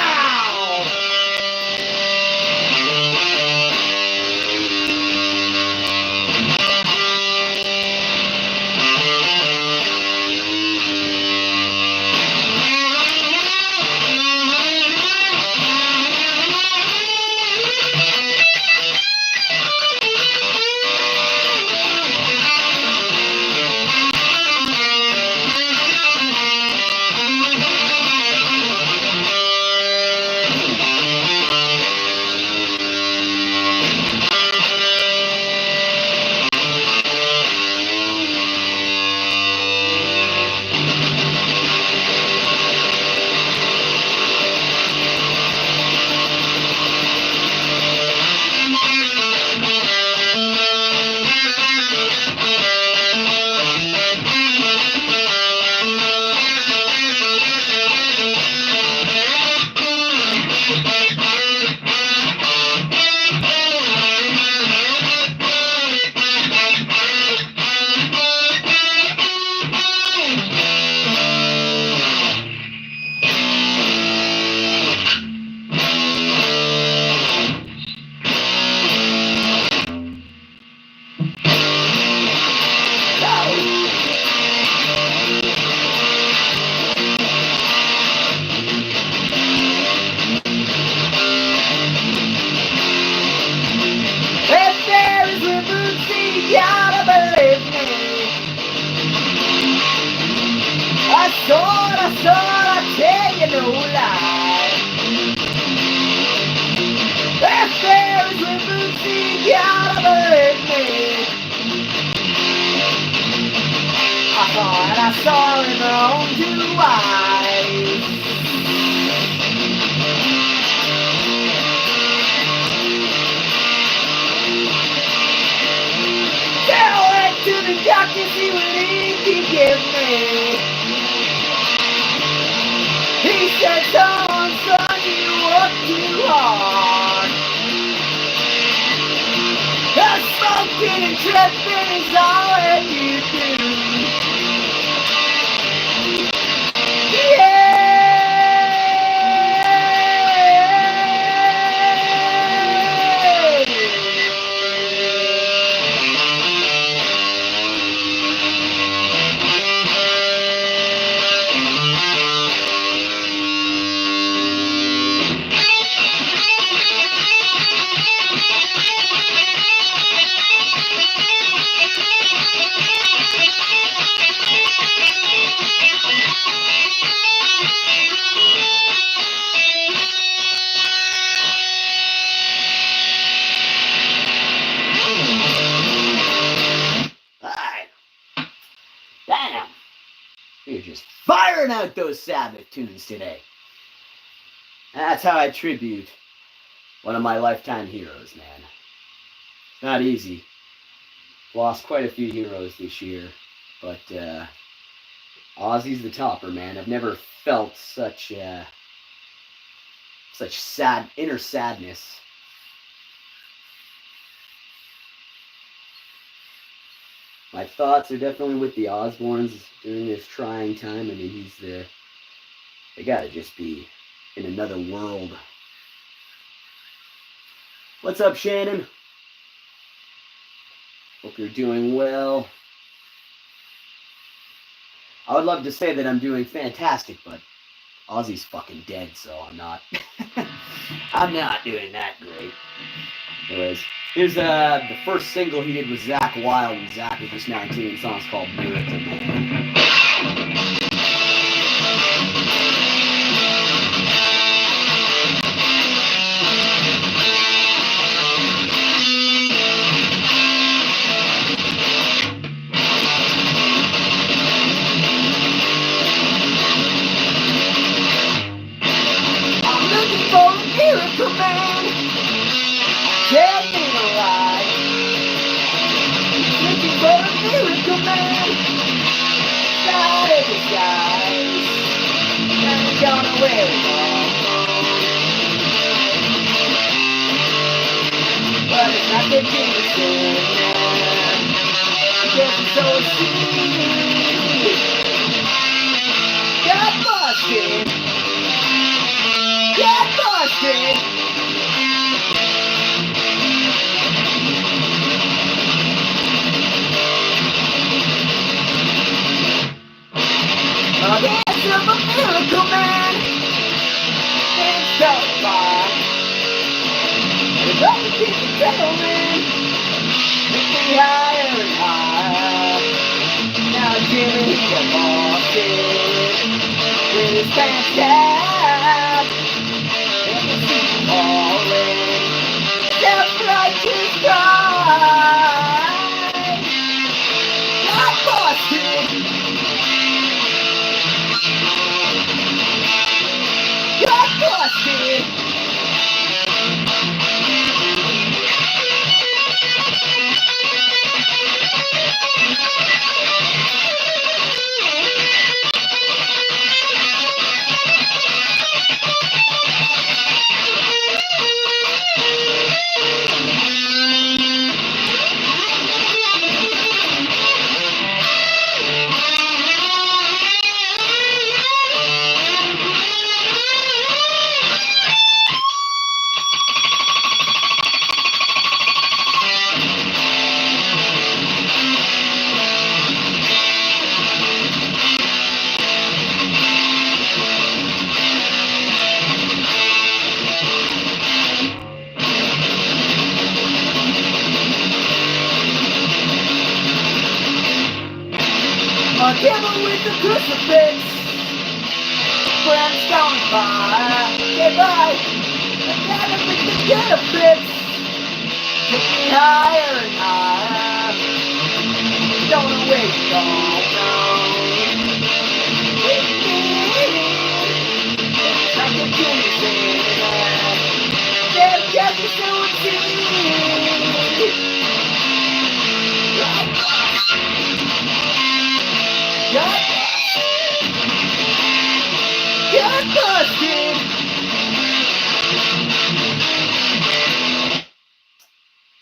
I tell you no lie. That there is when Bootsy gotta hurt me. I saw in my own two eyes. Tell that to the doctor, see what he can give me. He said, son, you work too hard. Cause smoking and tripping is all that you do. Damn! You're just firing out those Sabbath tunes today. That's how I tribute one of my lifetime heroes, man. It's not easy. Lost quite a few heroes this year, but Ozzy's the topper, man. I've never felt such inner sadness. My thoughts are definitely with the Osbournes during this trying time. I mean, they gotta just be in another world. What's up, Shannon? Hope you're doing well. I would love to say that I'm doing fantastic, but Ozzy's fucking dead, so I'm not. I'm not doing that great. Anyways, here's the first single he did with Zakk Wylde, and Zakk was just 19. The song's called Miracle Man. I'm looking for a miracle man. Tell me the lie. Looking for a miracle man. Out of disguise. Never gonna wear it all. But it's not the Jameson. Guess it's so sweet. Got busted. Got busted. The dance of a miracle man. It's so far. It's up to keep the gentleman. It's me higher and higher. Now Jimmy the Boston with his pants down. And the seat falling. Self-righteous pride. Not Boston. Got busted! A devil with a crucifix. brimstone fire. Get by, I gotta make the benefits. Take me higher and higher. Don't wait, don't know. Like a Tuesday, they're just so cheap. Got busted.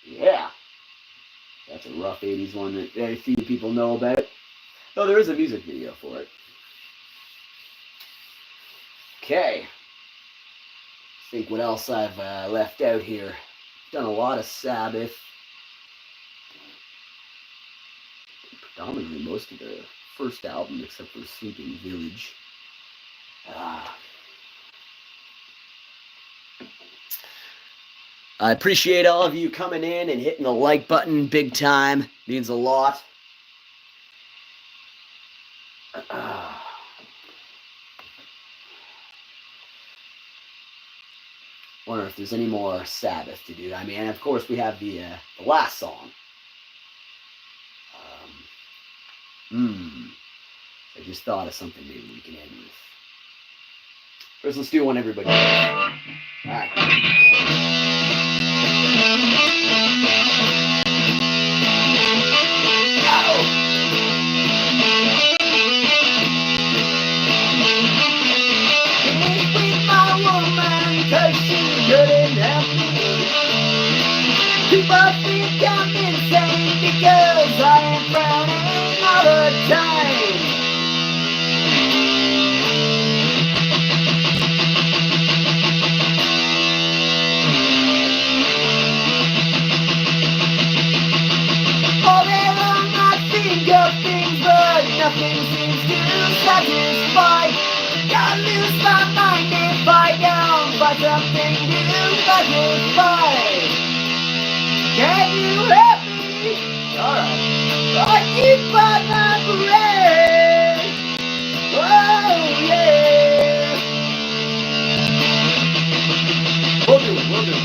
Yeah, that's a rough 80s one that very few people know about. Oh, there is a music video for it. Okay. Think what else I've left out here. Done a lot of Sabbath. Predominantly most of the first album, except for Sleeping Village. I appreciate all of you coming in and hitting the like button big time. Means a lot. Wonder if there's any more Sabbath to do. I mean, of course, we have the last song. I just thought of something maybe we can end with. First, let's do one everybody. All right. With my woman, 'cause she couldn't help me. People think I'm insane because I am frowning all the time. All day long I think of things, but nothing seems to satisfy. Gotta lose my mind if I don't find something to satisfy. Can you help me? Alright. I keep on my brain. Oh yeah. We'll do it, we'll do it.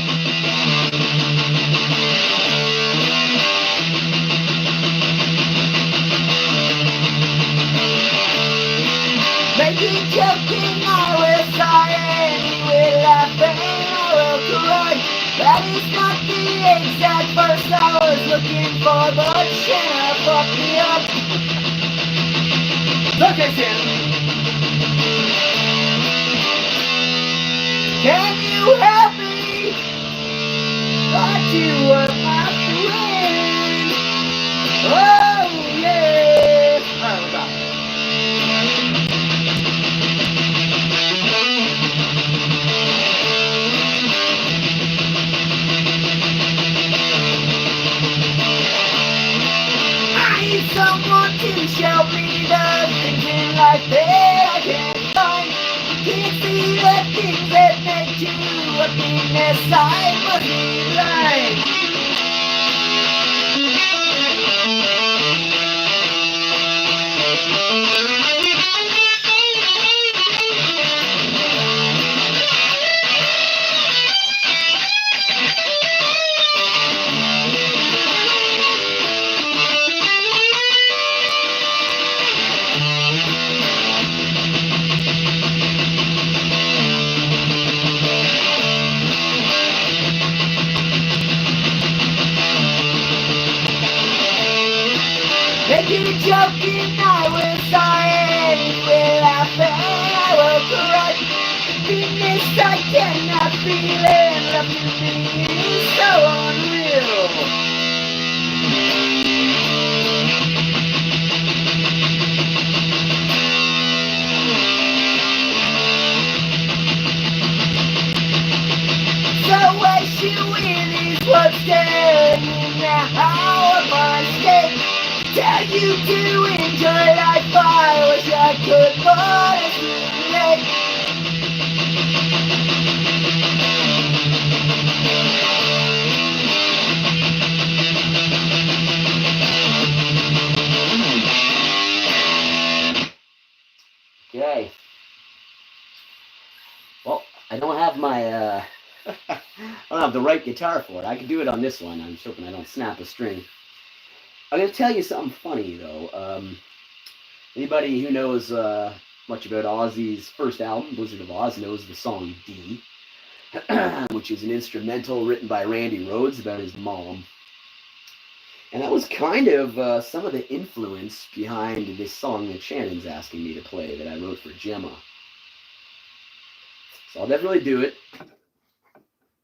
Maybe joking, I will sighing, you will laughing, I will cry. That is not the exact verse I was looking for, but Shanna fucked me up. Okay, Shanna. Can you help me? Thought you were my friend. Oh yeah. Alright, we're back. Someone to show me the things in life that I can't find. Can't see the things that make you happiness. I must be blind. Make you joking, I will sigh, you will laugh, and I will cry. Happiness I cannot feel, and love to me is so unreal. So waste you in these words, staring in the hour of my state. Tell you to enjoy life, I wish I could, but it's too late. Okay. the right guitar for it. I could do it on this one. I'm just hoping I don't snap a string. I'm going to tell you something funny, though. Anybody who knows much about Ozzy's first album, Wizard of Oz, knows the song D, which is an instrumental written by Randy Rhoads about his mom. And that was kind of some of the influence behind this song that Shannon's asking me to play that I wrote for Gemma. So I'll definitely do it.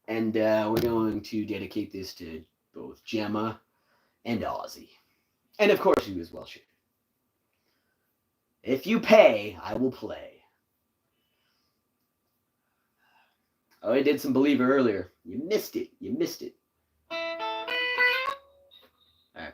And we're going to dedicate this to both Gemma and Ozzy. And of course you as well, Shannon. If you pay, I will play. Oh, I did some Believer earlier. You missed it. You missed it. All right.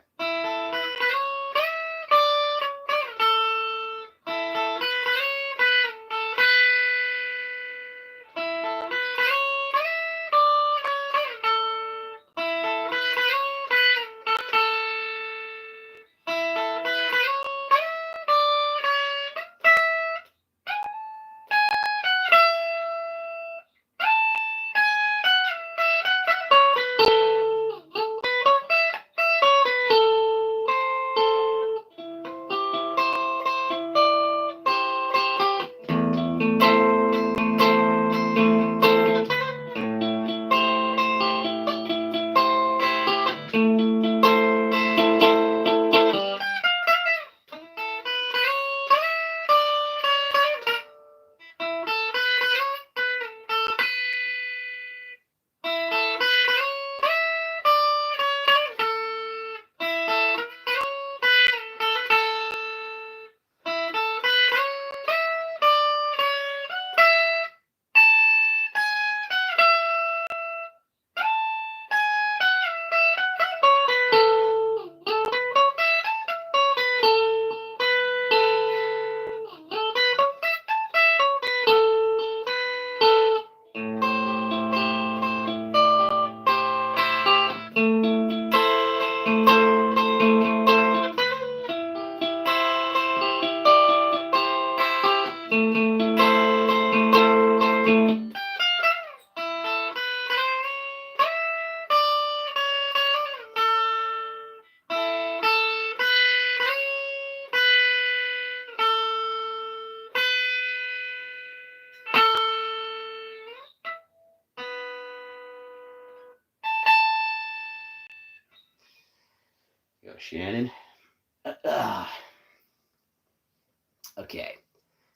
Go, Shannon. Okay.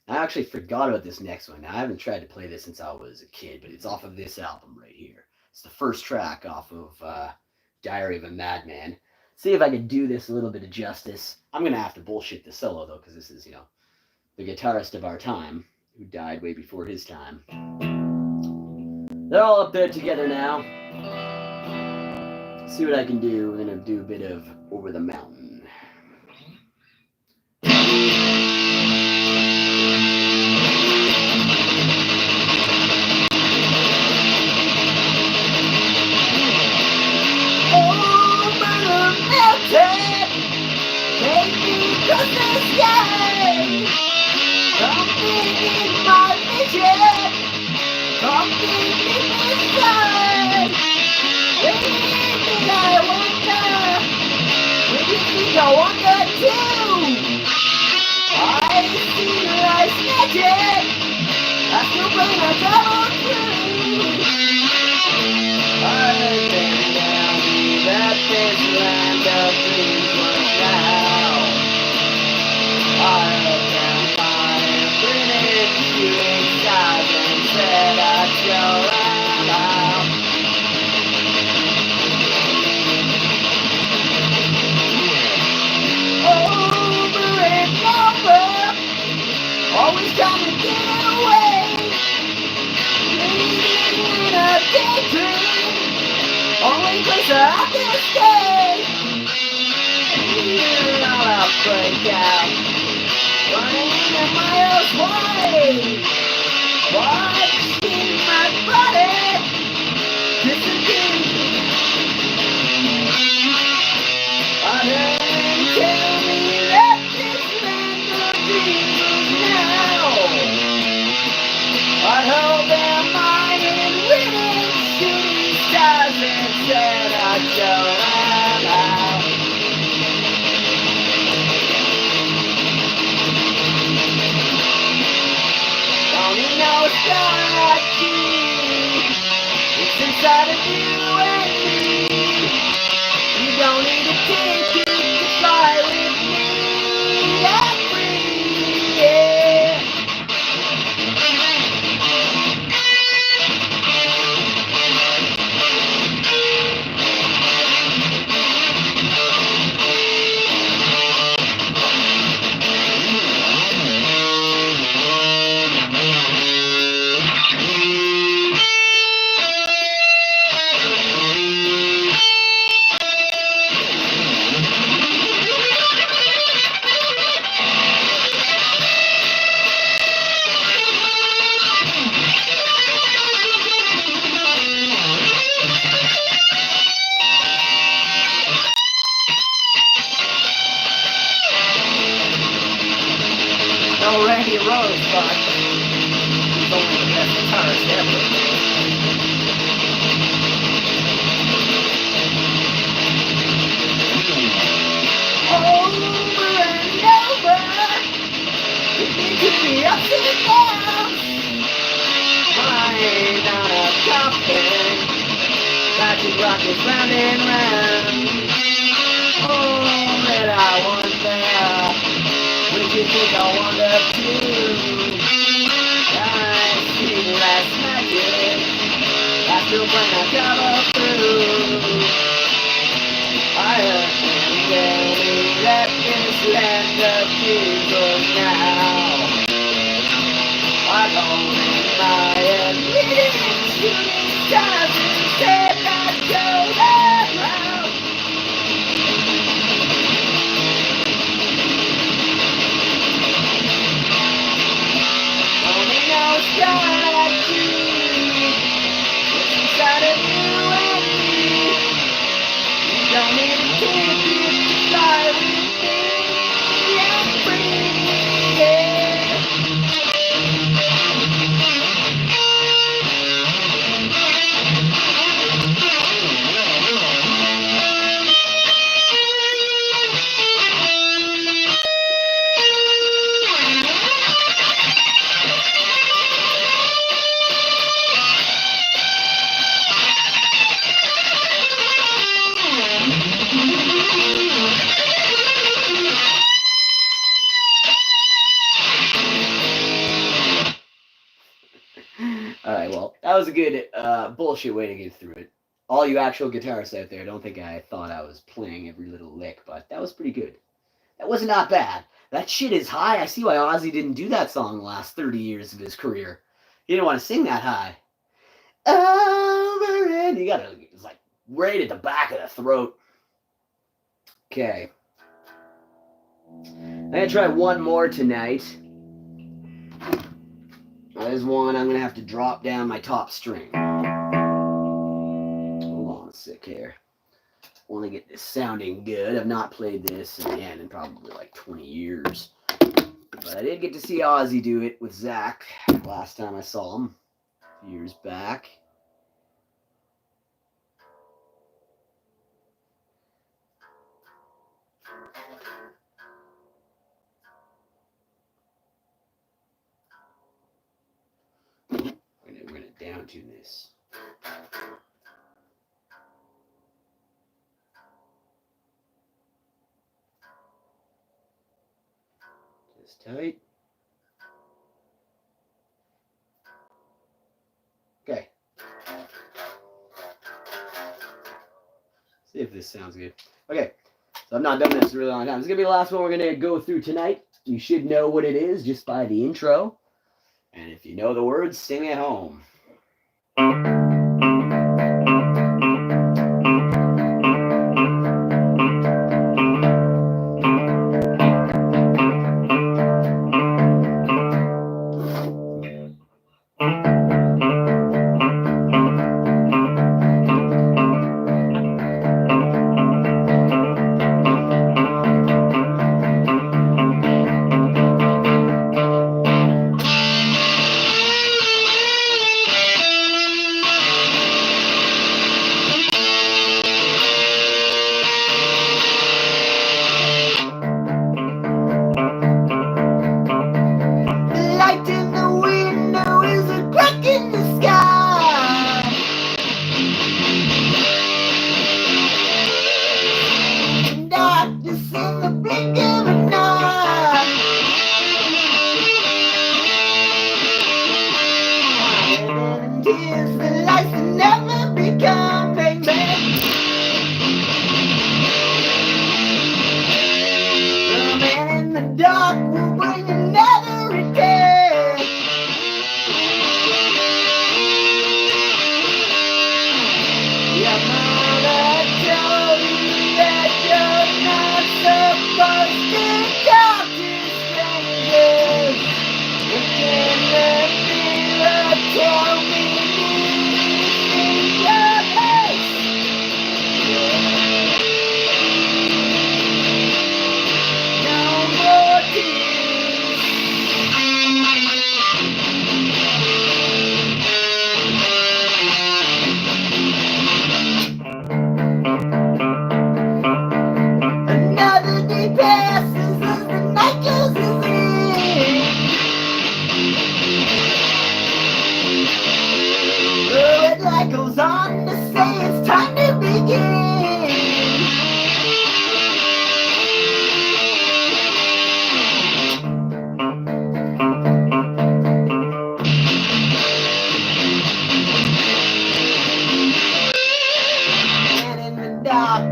I actually forgot about this next one. Now, I haven't tried to play this since I was a kid, but it's off of this album right here. It's the first track off of Diary of a Madman. See if I can do this a little bit of justice. I'm going to have to bullshit the solo, though, because this is, the guitarist of our time, who died way before his time. They're all up there together now. See what I can do. We're going to do a bit of Over the Mountain. inside of you and me. You don't need a ticket to fly with me. I'm free, yeah. No Randy Rose, but he's only the best guitarist ever. Over and over, it could be ups and downs. Lying on a coffin, watching rockets round and round. Oh, that I wonder. Would you think I wander too? I see last magic. I still plan to cover through. I heard them tell me that this land of Jesus now. I don't admire shooting stars instead not go that round. Inside of you and me. You don't need a ticket to fly with me. I'm free, yeah. Alright, well, that was a good bullshit way to get through it. All you actual guitarists out there, don't think I thought I was playing every little lick, but that was pretty good. That was not bad. That shit is high. I see why Ozzy didn't do that song the last 30 years of his career. He didn't want to sing that high. Over and you gotta, it's like right at the back of the throat. Okay. I'm gonna try one more tonight. There's one I'm gonna have to drop down my top string. Hold on a sec here. I want to get this sounding good. I've not played this again in probably like 20 years. But I did get to see Ozzy do it with Zach last time I saw him a few years back. We're gonna down tune this. Just tight. Okay. See if this sounds good. Okay. So I've not done this in a really long time. This is gonna be the last one we're gonna go through tonight. You should know what it is just by the intro. And if you know the words, sing at home.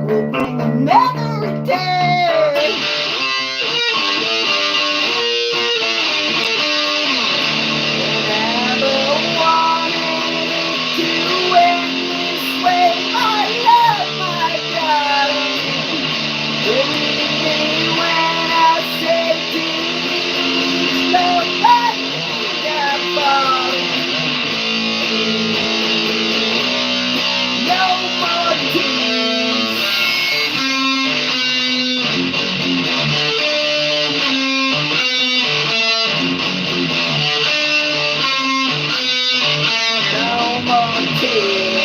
will bring another day. Never wanted it to end this way. My love, my darling, believe me when I say to you, love, I think I'm falling. No more tears. No more tears.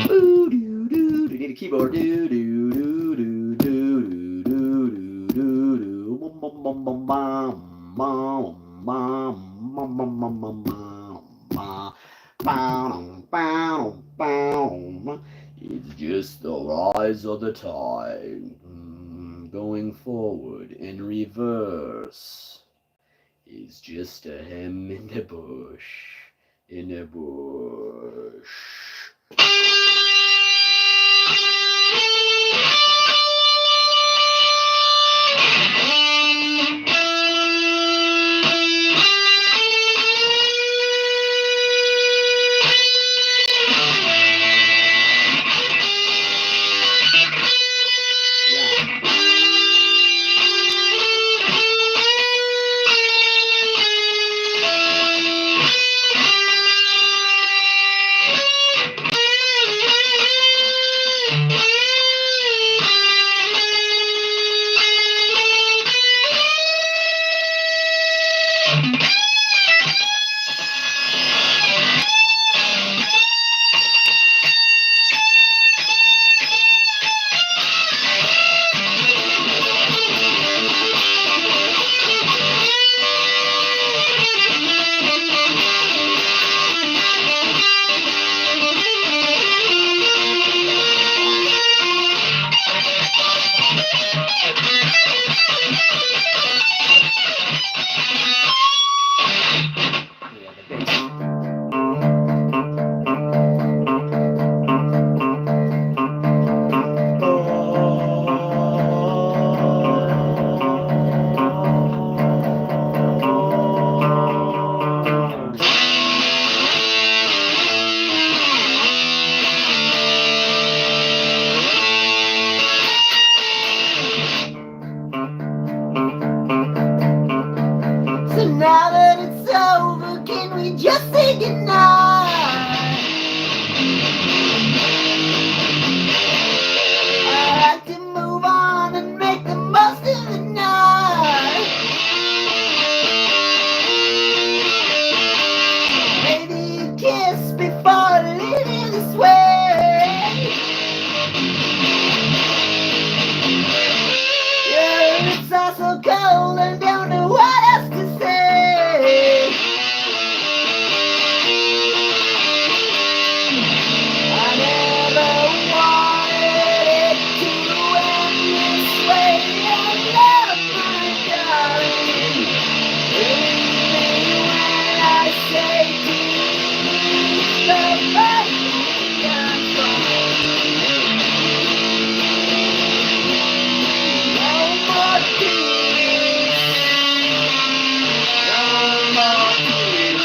Ooh, doo, doo, doo. Need a keyboard. Doo, doo, doo, doo, doo, doo, doo, doo, doo. Bum, bum, bum, bum, bum, bum, bum, bum, bum, bum, bum, bum, bum. Bow, bow, bow. It's just the rise of the tide, going forward in reverse. It's just a hem in the bush, in the bush. So now that it's over, can we just say goodnight? I like to move on and make the most of the night. Maybe a kiss before leaving this way. Yeah, it's all so cold and don't know what else to say. I never wanted it to end this way. I love my darling. Believe me when I say to you, love, I think I'm falling. No more tears. No more tears.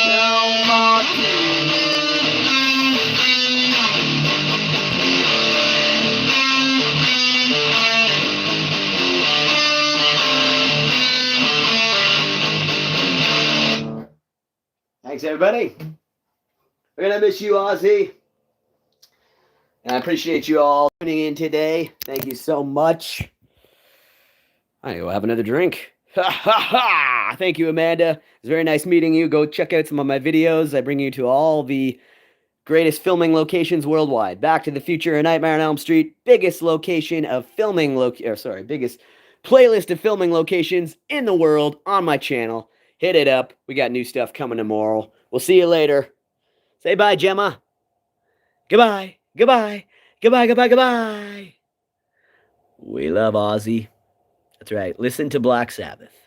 No more Thanks, everybody. We're gonna miss you, Ozzy. And I appreciate you all tuning in today. Thank you so much. I go have another drink. Ha ha ha! Thank you, Amanda. It's very nice meeting you. Go check out some of my videos. I bring you to all the Greatest filming locations worldwide. Back to the Future and Nightmare on Elm Street. Biggest location of filming biggest playlist of filming locations in the world on my channel. Hit it up. We got new stuff coming tomorrow. We'll see you later. Say bye, Gemma. Goodbye. Goodbye. Goodbye, goodbye, goodbye. We love Ozzy. That's right. Listen to Black Sabbath.